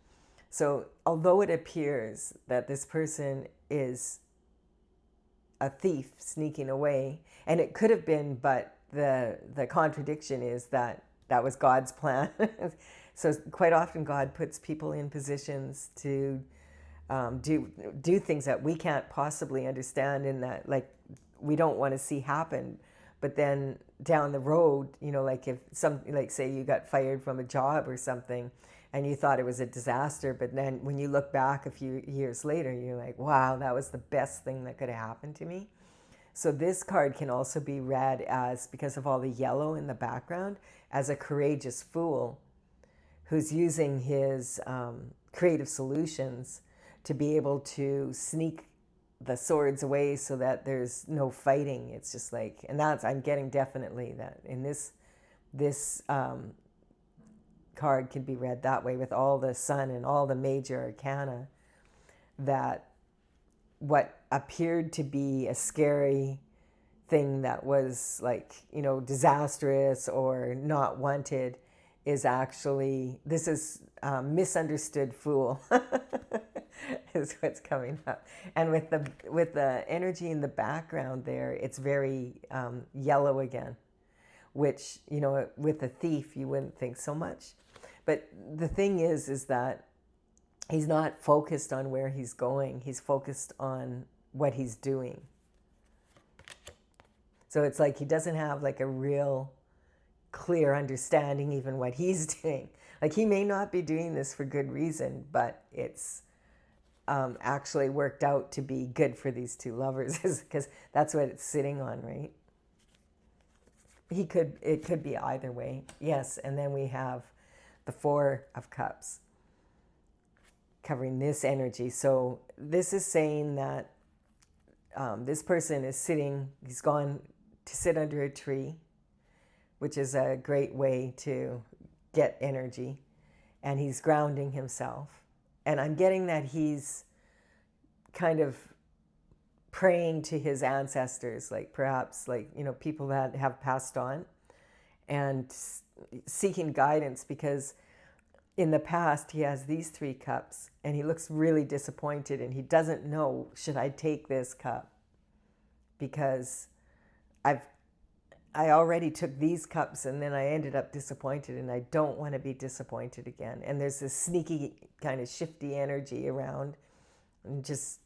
So although it appears that this person is a thief sneaking away, and it could have been, but the contradiction is that was God's plan. So quite often God puts people in positions to do things that we can't possibly understand, and that like we don't want to see happen. But then down the road, like if say you got fired from a job or something, and you thought it was a disaster, but then when you look back a few years later, you're like, wow, that was the best thing that could have happened to me. So this card can also be read as, because of all the yellow in the background, as a courageous fool who's using his creative solutions to be able to sneak the swords away so that there's no fighting. It's just like, and I'm getting definitely that in this card can be read that way, with all the sun and all the major arcana, that what appeared to be a scary thing that was like, disastrous or not wanted is actually, this is misunderstood fool. is what's coming up. And with the energy in the background there, it's very yellow again, which, you know, with a thief, you wouldn't think so much. But the thing is that he's not focused on where he's going. He's focused on what he's doing. So it's like he doesn't have like a real clear understanding even what he's doing. Like he may not be doing this for good reason, but it's actually worked out to be good for these two lovers, because that's what it's sitting on, right? It could be either way. Yes, and then we have the Four of Cups covering this energy. So this is saying that this person is sitting, he's gone to sit under a tree, which is a great way to get energy, and he's grounding himself. And I'm getting that he's kind of praying to his ancestors, like perhaps like, you know, people that have passed on, and seeking guidance, because in the past he has these 3 cups and he looks really disappointed and he doesn't know, should I take this cup? Because I already took these cups and then I ended up disappointed, and I don't want to be disappointed again. And there's this sneaky kind of shifty energy around, and just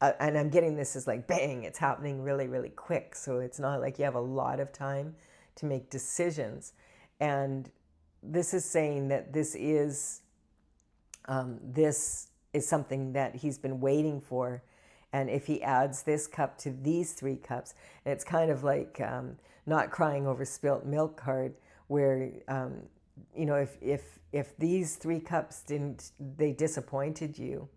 and I'm getting this as like bang, it's happening really, really quick. So it's not like you have a lot of time to make decisions. And this is saying that this is something that he's been waiting for. And if he adds this cup to these 3 cups, and it's kind of like not crying over spilt milk card, where you know, if these 3 cups they disappointed you,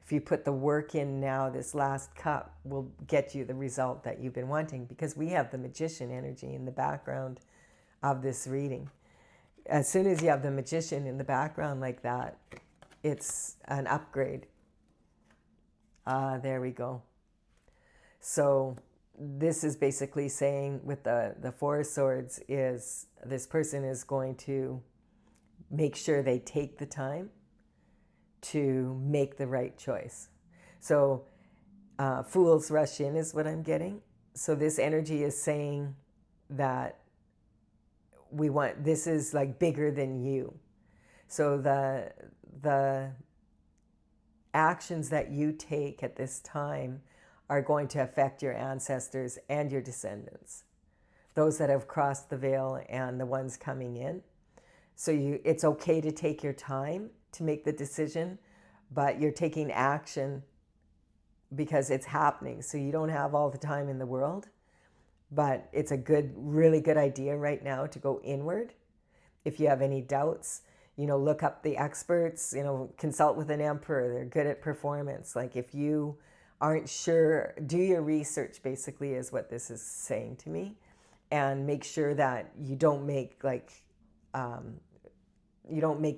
if you put the work in now, this last cup will get you the result that you've been wanting, because we have the Magician energy in the background of this reading. As soon as you have the Magician in the background like that, it's an upgrade. There we go. So this is basically saying with the Four of Swords is this person is going to make sure they take the time to make the right choice. So fools rush in is what I'm getting. So this energy is saying that this is like bigger than you. So the actions that you take at this time are going to affect your ancestors and your descendants, those that have crossed the veil and the ones coming in. So it's okay to take your time to make the decision, but you're taking action because it's happening. So you don't have all the time in the world, but it's a really good idea right now to go inward. If you have any doubts, you know, look up the experts, you know, consult with an emperor. They're good at performance. Like if you aren't sure, do your research, basically, is what this is saying to me. And make sure that you don't make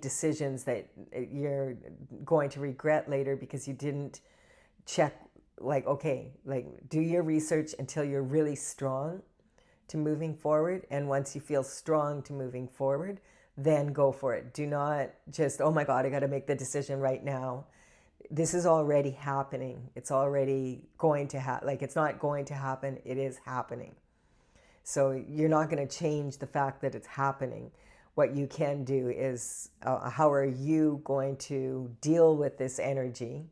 decisions that you're going to regret later because you didn't check, like, okay, like do your research until you're really strong to moving forward. And once you feel strong to moving forward, then go for it. Do not just, oh my God, I got to make the decision right now. This is already happening. It's already going to happen. Like, it's not going to happen. It is happening. So you're not going to change the fact that it's happening. What you can do is, how are you going to deal with this energy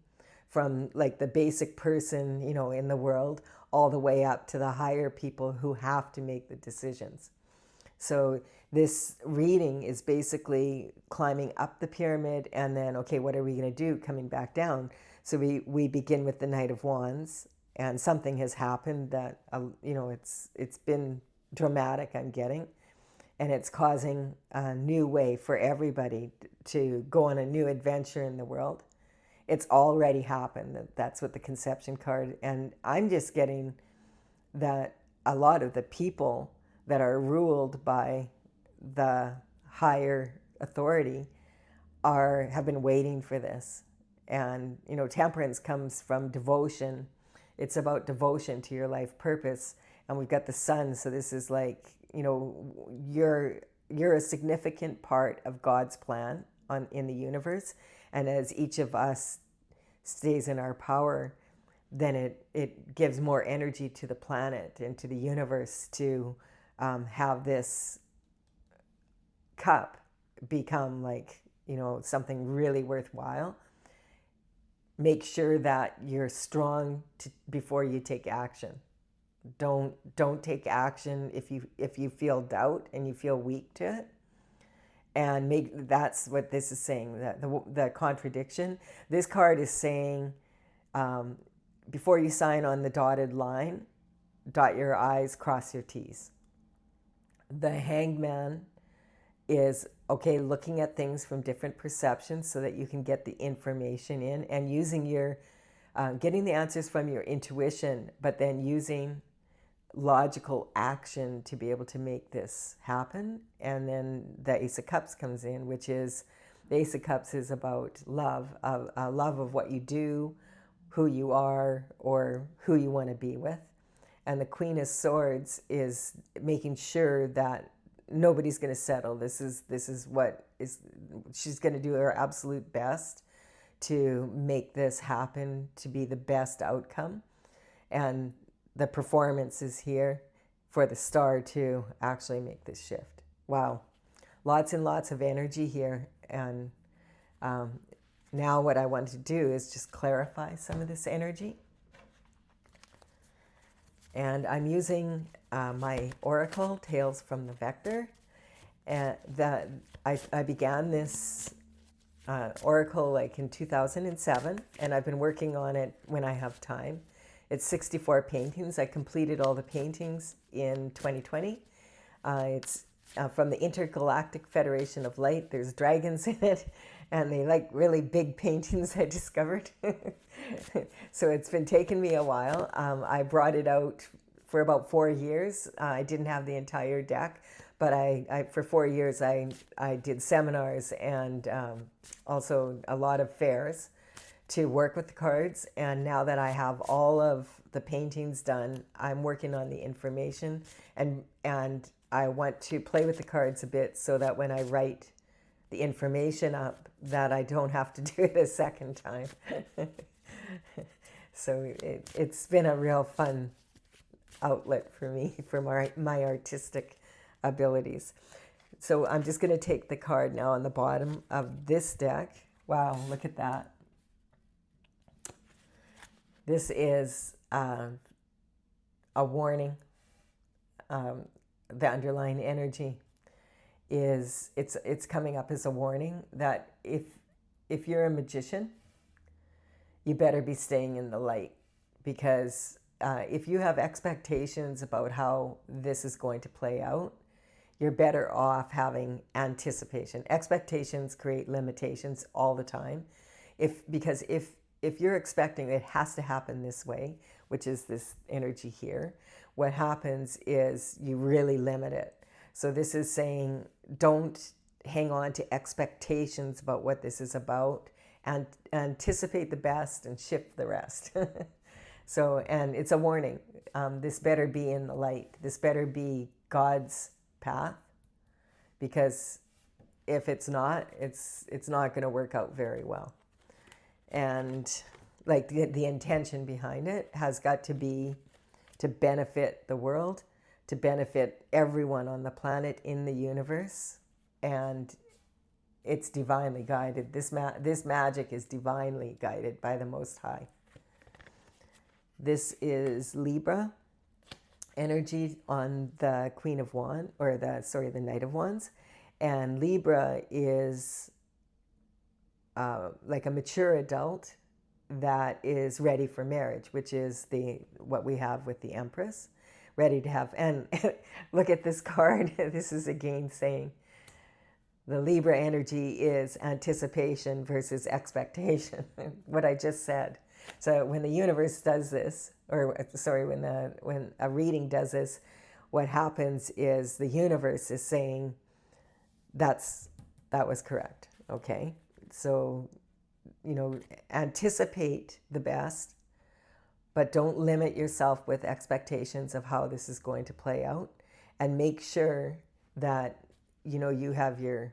from like the basic person, you know, in the world, all the way up to the higher people who have to make the decisions. So this reading is basically climbing up the pyramid, and then, okay, what are we going to do coming back down? So we begin with the Knight of Wands, and something has happened that, you know, it's been dramatic, I'm getting, and it's causing a new way for everybody to go on a new adventure in the world. It's already happened. That's what the Conception card, and I'm just getting that a lot of the people that are ruled by the higher authority have been waiting for this. And, you know, temperance comes from devotion. It's about devotion to your life purpose. And we've got the sun. So this is like, you know, you're a significant part of God's plan in the universe. And as each of us stays in our power, then it gives more energy to the planet and to the universe to have this cup become like, something really worthwhile. Make sure that you're strong before you take action. Don't take action if you feel doubt and you feel weak to it. And that's what this is saying, that the contradiction. This card is saying, before you sign on the dotted line, dot your I's, cross your T's. The Hangman is, okay, looking at things from different perceptions so that you can get the information in, and using getting the answers from your intuition, but then using logical action to be able to make this happen. And then the Ace of Cups comes in, which is, the Ace of Cups is about love, love of what you do, who you are, or who you want to be with. And the Queen of Swords is making sure that nobody's going to settle. This is what is, she's going to do her absolute best to make this happen, to be the best outcome. And the performance is here for the star to actually make this shift. Wow. Lots and lots of energy here. And now what I want to do is just clarify some of this energy. And I'm using my Oracle, Tales from the Vector. And I began this Oracle like in 2007, and I've been working on it when I have time. It's 64 paintings. I completed all the paintings in 2020. It's from the Intergalactic Federation of Light. There's dragons in it, and they like really big paintings, I discovered. So it's been taking me a while. I brought it out for about 4 years. I didn't have the entire deck, but for 4 years I did seminars and also a lot of fairs to work with the cards. And now that I have all of the paintings done, I'm working on the information, and I want to play with the cards a bit so that when I write the information up, that I don't have to do it a second time. So it's been a real fun outlet for me, for my artistic abilities. So I'm just going to take the card now on the bottom of this deck. Wow, look at that. This is a warning. The underlying energy is, it's coming up as a warning that if you're a magician, you better be staying in the light, because if you have expectations about how this is going to play out, you're better off having anticipation. Expectations create limitations all the time. Because if you're expecting it has to happen this way, which is this energy here, what happens is you really limit it. So this is saying, don't hang on to expectations about what this is about, and anticipate the best and shift the rest. So, and it's a warning. This better be in the light. This better be God's path, because if it's not, it's not going to work out very well. And like the intention behind it has got to be to benefit the world, to benefit everyone on the planet, in the universe, and it's divinely guided. This magic is divinely guided by the Most High. This is Libra energy on the Queen of Wands, or the Knight of Wands, and Libra is like a mature adult that is ready for marriage, which is what we have with the Empress, ready to have. And look at this card. This is again saying the Libra energy is anticipation versus expectation. What I just said. So when the universe does this, or sorry, when a reading does this, what happens is the universe is saying that was correct. Okay, so anticipate the best, but don't limit yourself with expectations of how this is going to play out, and make sure that you have your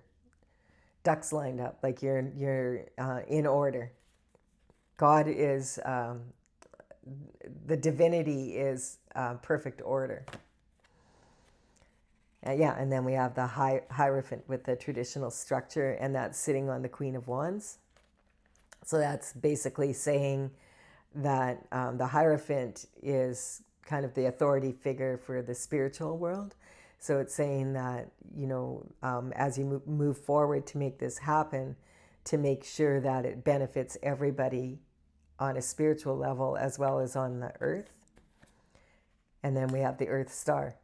ducks lined up, like you're in order. God is, the divinity is perfect order. Yeah, and then we have the Hierophant with the traditional structure, and that's sitting on the Queen of Wands. So that's basically saying that the Hierophant is kind of the authority figure for the spiritual world. So it's saying that, you know, as you move forward to make this happen, to make sure that it benefits everybody on a spiritual level as well as on the earth. And then we have the Earth Star.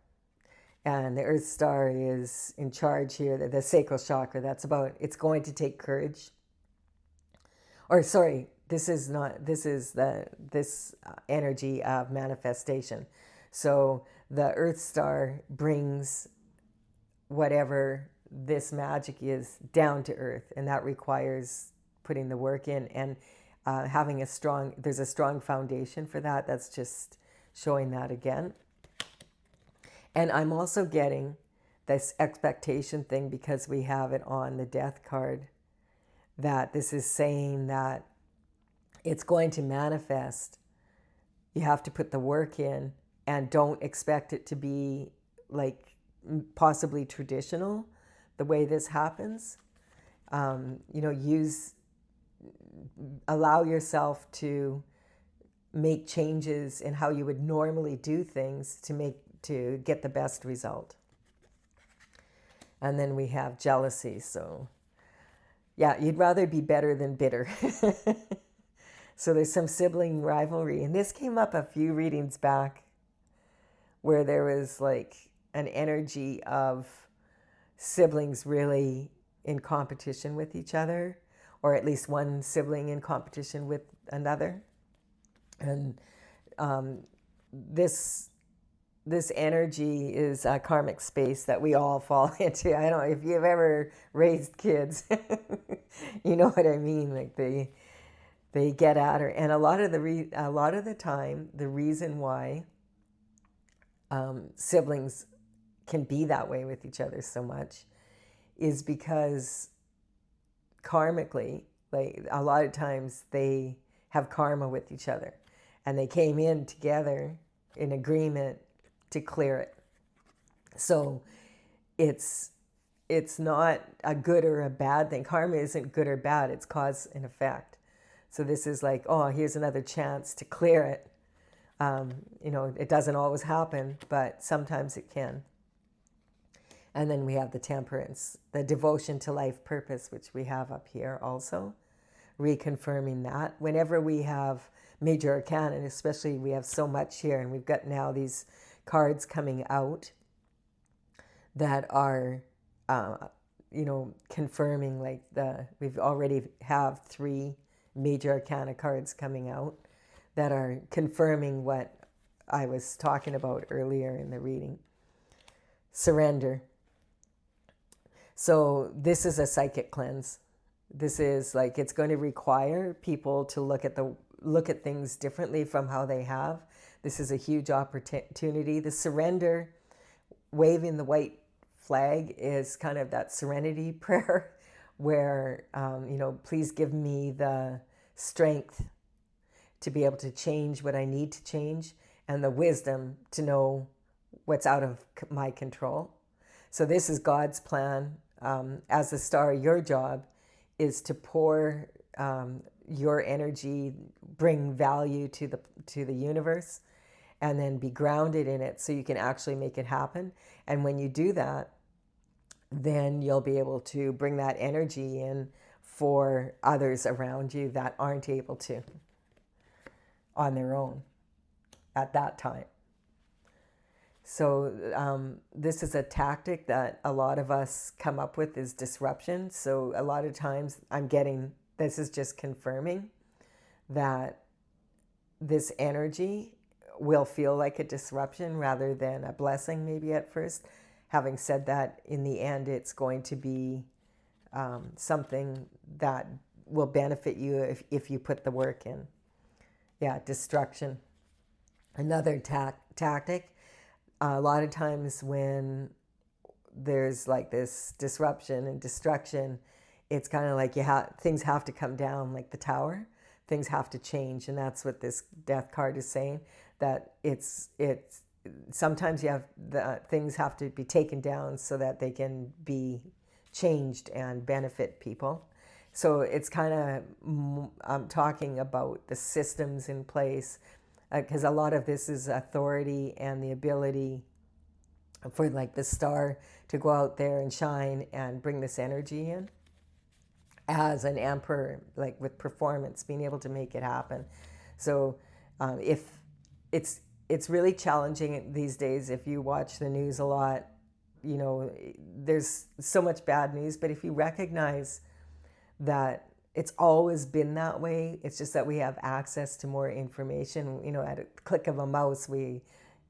And the Earth Star is in charge here, the sacral chakra. That's about, it's going to take courage. Or sorry, this is this energy of manifestation. So the Earth Star brings whatever this magic is down to earth, and that requires putting the work in and having there's a strong foundation for that. That's just showing that again. And I'm also getting this expectation thing because we have it on the Death card, that this is saying that it's going to manifest. You have to put the work in and don't expect it to be like possibly traditional, the way this happens. You know, allow yourself to make changes in how you would normally do things to get the best result. And then we have jealousy. So yeah, you'd rather be better than bitter. So there's some sibling rivalry. And this came up a few readings back where there was like an energy of siblings really in competition with each other, or at least one sibling in competition with another. And this energy is a karmic space that we all fall into. I don't know if you've ever raised kids, you know what I mean. Like they get at her, and a lot of the time, the reason why siblings can be that way with each other so much is because karmically, like a lot of times they have karma with each other, and they came in together in agreement to clear it. So it's not a good or a bad thing. Karma isn't good or bad, it's cause and effect. So this is like, oh, here's another chance to clear it. You know, it doesn't always happen, but sometimes it can. And then we have the Temperance, the devotion to life purpose, which we have up here also, reconfirming that. Whenever we have Major Arcana, and especially we have so much here, and we've got now these cards coming out that are, you know, confirming, like we've already have 3 Major Arcana cards coming out that are confirming what I was talking about earlier in the reading. Surrender. So this is a psychic cleanse. This is like, it's going to require people to look at things differently from how they have. This is a huge opportunity. The surrender, waving the white flag, is kind of that serenity prayer where, you know, please give me the strength to be able to change what I need to change, and the wisdom to know what's out of my control. So this is God's plan. As a star, your job is to pour your energy, bring value to the universe, and then be grounded in it so you can actually make it happen. And when you do that, then you'll be able to bring that energy in for others around you that aren't able to on their own at that time. So this is a tactic that a lot of us come up with, is disruption. So a lot of times I'm getting, this is just confirming that this energy will feel like a disruption rather than a blessing maybe at first. Having said that, in the end, it's going to be something that will benefit you if you put the work in. Yeah, destruction. Another tactic. A lot of times when there's like this disruption and destruction, it's kind of like things have to come down, like the tower. things have to change, and that's what this death card is saying, that it's sometimes you have things have to be taken down so that they can be changed and benefit people. So it's kind of, I'm talking about the systems in place, because a lot of this is authority and the ability for like the star to go out there and shine and bring this energy in as an emperor, like with performance, being able to make it happen. So if it's really challenging these days. If you watch the news a lot, you know, there's so much bad news, but if you recognize that it's always been that way, it's just that we have access to more information, you know, at a click of a mouse, we,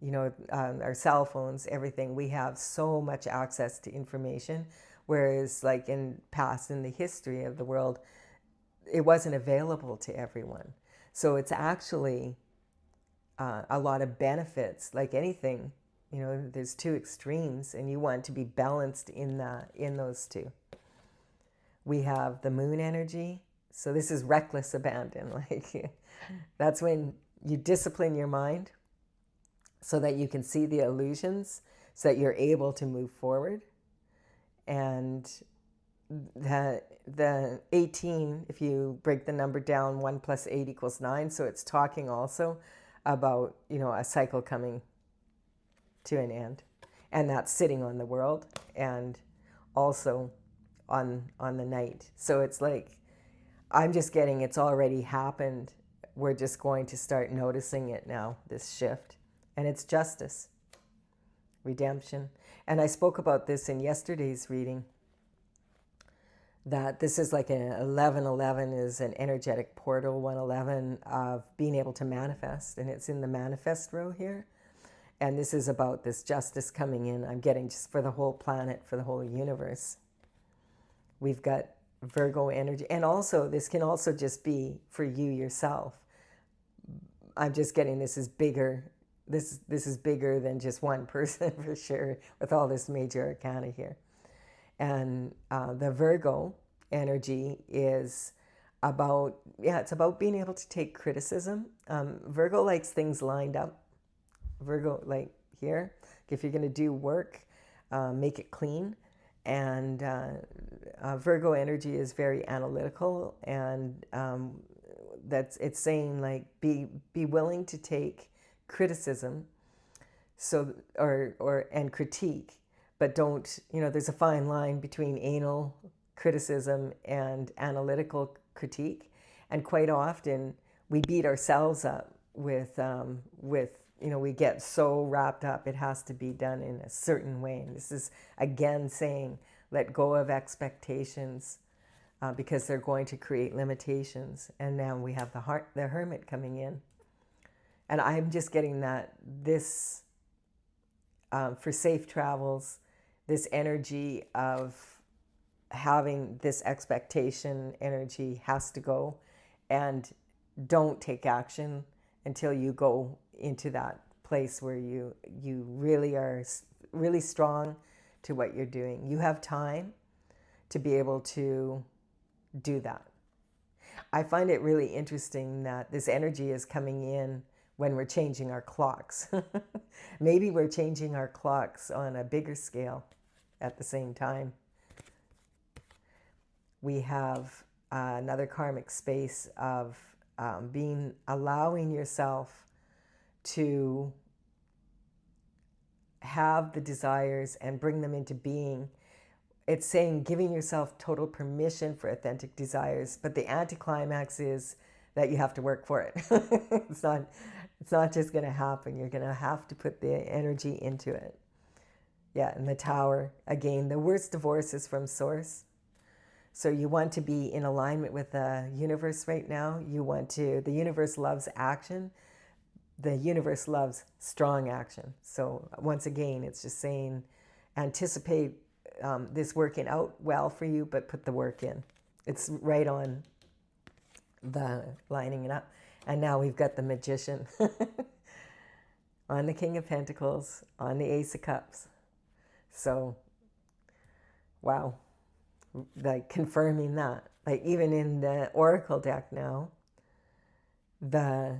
you know, our cell phones, everything, we have so much access to information, whereas like in the history of the world, it wasn't available to everyone. So it's actually a lot of benefits. Like anything, you know, there's two extremes, and you want to be balanced in those two. We have the moon energy. So this is reckless abandon. Like that's when you discipline your mind so that you can see the illusions, so that you're able to move forward. And the 18, if you break the number down, 1 + 8 = 9. So it's talking also about, you know, a cycle coming to an end, and that's sitting on the world and also on the night. So it's like, I'm just getting, it's already happened. We're just going to start noticing it now, this shift. And it's justice, redemption. And I spoke about this in yesterday's reading, that this is like an 1111 is an energetic portal, 111 of being able to manifest. And it's in the manifest row here. And this is about this justice coming in. I'm getting just for the whole planet, for the whole universe. We've got Virgo energy. And also, this can also just be for you yourself. I'm just getting this is bigger. This is bigger than just one person for sure, with all this major arcana here. And the Virgo energy is about, it's about being able to take criticism. Virgo likes things lined up. Virgo, like here, if you're going to do work, make it clean. And Virgo energy is very analytical, and it's saying like be willing to take criticism, so and critique, but don't, you know, there's a fine line between anal criticism and analytical critique, and quite often we beat ourselves up with you know, we get so wrapped up, it has to be done in a certain way. And this is, again, saying let go of expectations because they're going to create limitations. And now we have the Hermit coming in. And I'm just getting that this, for safe travels, this energy of having this expectation energy has to go, and don't take action until you go into that place where you really are really strong to what you're doing. You have time to be able to do that. I find it really interesting that this energy is coming in when we're changing our clocks. Maybe we're changing our clocks on a bigger scale at the same time. We have another karmic space of allowing yourself to have the desires and bring them into being. It's saying giving yourself total permission for authentic desires, but the anticlimax is that you have to work for it. It's not just going to happen. You're going to have to put the energy into it. Yeah, and the Tower, again, the worst divorce is from source. So you want to be in alignment with the universe right now. The universe loves action. The universe loves strong action. So once again, it's just saying, anticipate this working out well for you, but put the work in. It's right on the lining it up. And now we've got the Magician on the King of Pentacles, on the Ace of Cups. So, wow. Like confirming that. Like even in the Oracle deck now, the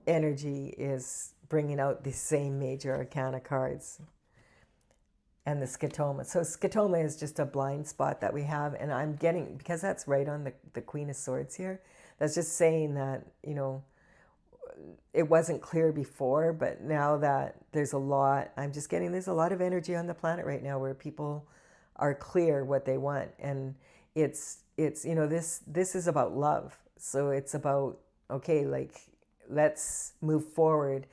energy is bringing out the same major arcana cards and the scotoma. So scotoma is just a blind spot that we have, and I'm getting, because that's right on the Queen of Swords here, that's just saying that, you know, it wasn't clear before, but now that there's a lot, I'm just getting, there's a lot of energy on the planet right now where people are clear what they want. And it's you know, this is about love. So it's about, okay, like, let's move forward.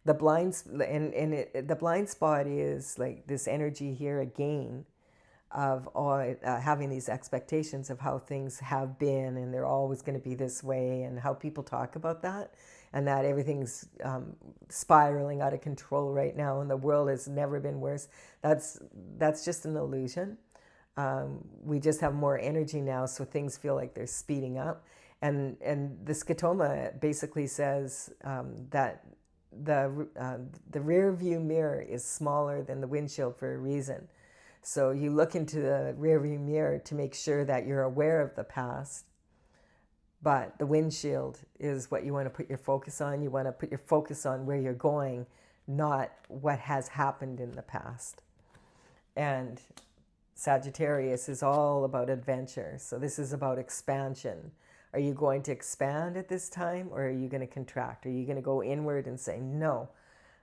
The the blind spot is like this energy here again of all, having these expectations of how things have been and they're always going to be this way, and how people talk about that, and that everything's spiraling out of control right now and the world has never been worse. That's just an illusion. We just have more energy now, so things feel like they're speeding up. And the scotoma basically says that the rear view mirror is smaller than the windshield for a reason. So you look into the rear view mirror to make sure that you're aware of the past, but the windshield is what you want to put your focus on. You want to put your focus on where you're going, not what has happened in the past. And Sagittarius is all about adventure. So this is about expansion. Are you going to expand at this time, or are you going to contract? Are you going to go inward and say, no,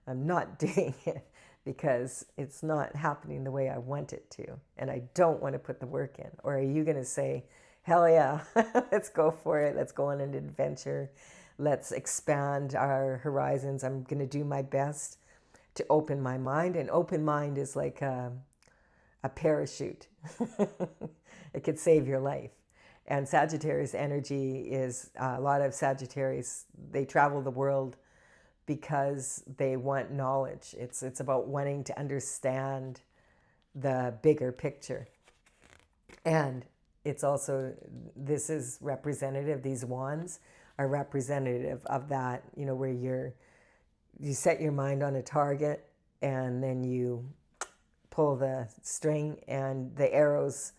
I'm not doing it because it's not happening the way I want it to, and I don't want to put the work in? Or are you going to say, hell yeah, let's go for it. Let's go on an adventure. Let's expand our horizons. I'm going to do my best to open my mind. And open mind is like a parachute. It could save your life. And Sagittarius energy is, a lot of Sagittarius, they travel the world because they want knowledge. It's about wanting to understand the bigger picture. And it's also, this is representative, these wands are representative of that, you know, where you set your mind on a target and then you pull the string and the arrows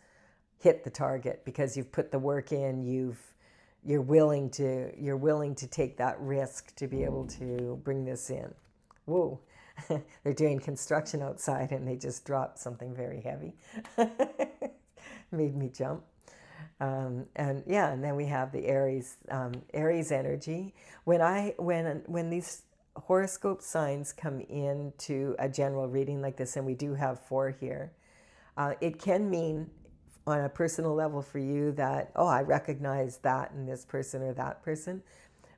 hit the target because you've put the work in, you're willing to take that risk to be able to bring this in. Whoa, they're doing construction outside and they just dropped something very heavy. Made me jump. And then we have the Aries energy. When these horoscope signs come into a general reading like this, and we do have 4 here, it can mean on a personal level for you that, oh, I recognize that in this person or that person.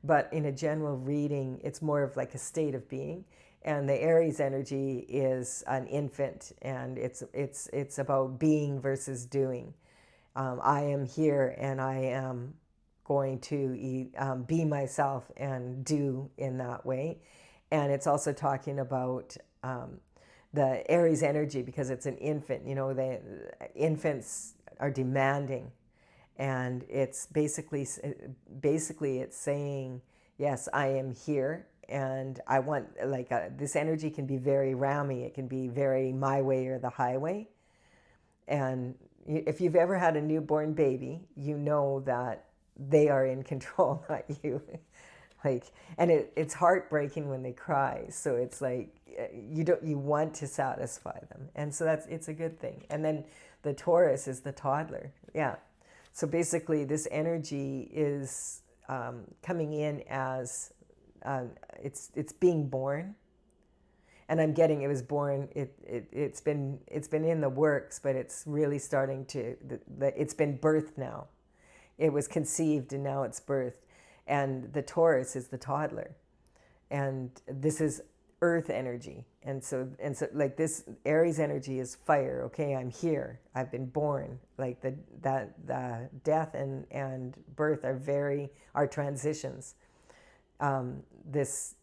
But in a general reading, it's more of like a state of being. And the Aries energy is an infant, and it's about being versus doing. I am here, and I am going to be myself and do in that way. And it's also talking about the Aries energy because it's an infant. You know, the infants are demanding, and it's basically it's saying, yes, I am here, and I want, like, this energy can be very Rami. It can be very my way or the highway. And if you've ever had a newborn baby, you know that they are in control, not you. And it's heartbreaking when they cry. So it's like you want to satisfy them, and so it's a good thing. And then the Taurus is the toddler. Yeah. So basically, this energy is coming in as it's being born. And I'm getting, it was born, it's been in the works, but it's really starting to, it's been birthed now. It was conceived and now it's birthed. And the Taurus is the toddler. And this is earth energy. And so like this Aries energy is fire. Okay, I'm here. I've been born. Like the death and birth are transitions. This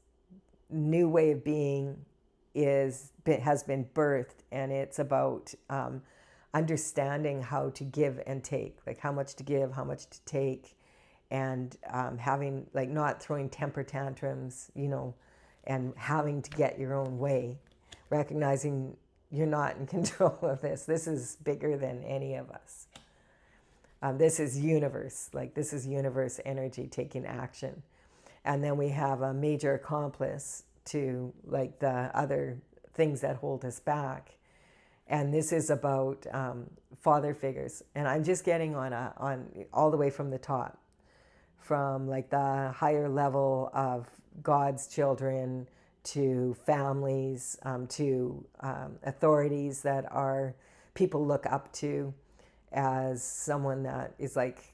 new way of being has been birthed, and it's about understanding how to give and take, like how much to give, how much to take, and having, like, not throwing temper tantrums, you know, and having to get your own way, recognizing you're not in control of this. This is bigger than any of us. This is universe, like this is universe energy taking action. And then we have a major accomplice to like the other things that hold us back. And this is about father figures. And I'm just getting on all the way from the top, from like the higher level of God's children to families, to authorities that are people look up to as someone that is like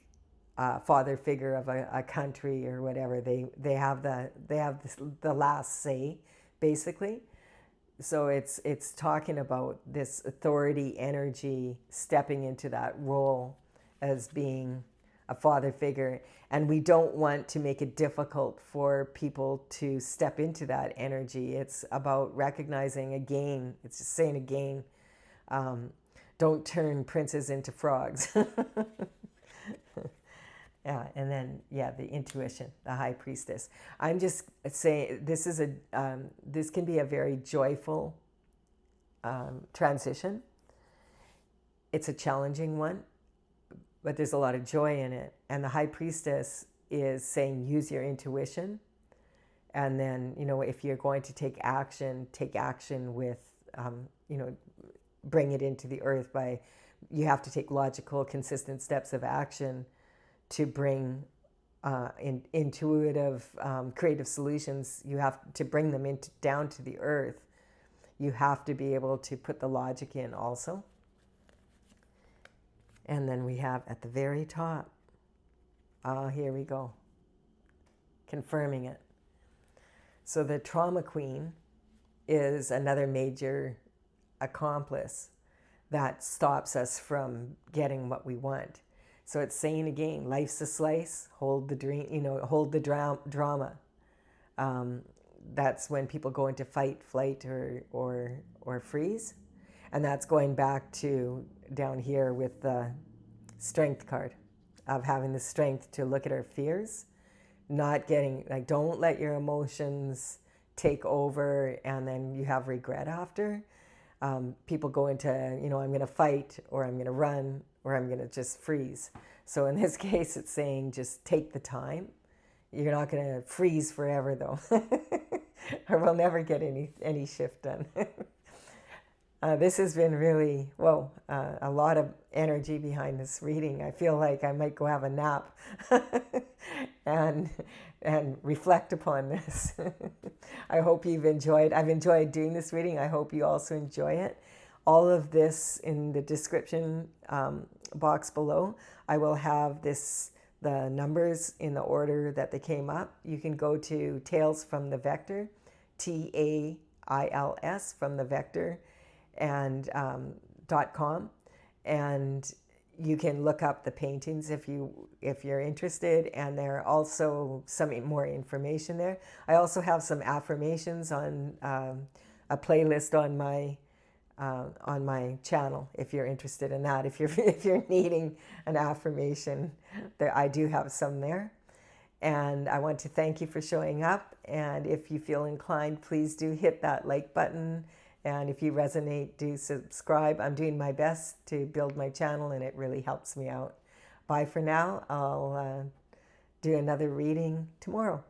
a father figure of a country or whatever. They have the last say, basically. So it's talking about this authority energy stepping into that role as being a father figure. And we don't want to make it difficult for people to step into that energy. It's about recognizing again, it's just saying again, don't turn princes into frogs. Yeah, and then, yeah, the intuition, the high priestess. I'm just saying this is this can be a very joyful transition. It's a challenging one, but there's a lot of joy in it. And the high priestess is saying use your intuition. And then, you know, if you're going to take action with, you know, bring it into the earth by, you have to take logical, consistent steps of action to bring intuitive, creative solutions. You have to bring them down to the earth. You have to be able to put the logic in also. And then we have at the very top, here we go, confirming it. So the trauma queen is another major accomplice that stops us from getting what we want. So it's saying again, life's a slice, hold the dream, you know, hold the drama. That's when people go into fight, flight, or freeze. And that's going back to down here with the strength card of having the strength to look at our fears, not getting, like, don't let your emotions take over and then you have regret after. People go into, you know, I'm going to fight, or I'm going to run, or I'm going to just freeze. So in this case, it's saying just take the time. You're not going to freeze forever, though, or we'll never get any shift done. This has been really, a lot of energy behind this reading. I feel like I might go have a nap and reflect upon this. I hope you've enjoyed. I've enjoyed doing this reading. I hope you also enjoy it. All of this in the description box below. I will have the numbers in the order that they came up. You can go to Tales from the Vector, TAILS from the Vector, and .com, and you can look up the paintings if you're interested, and there are also some more information there. I also have some affirmations on a playlist on my channel if you're interested in that. If you're needing an affirmation, there I do have some there. And I want to thank you for showing up. And if you feel inclined, please do hit that like button. And if you resonate, do subscribe. I'm doing my best to build my channel, and it really helps me out. Bye for now. I'll do another reading tomorrow.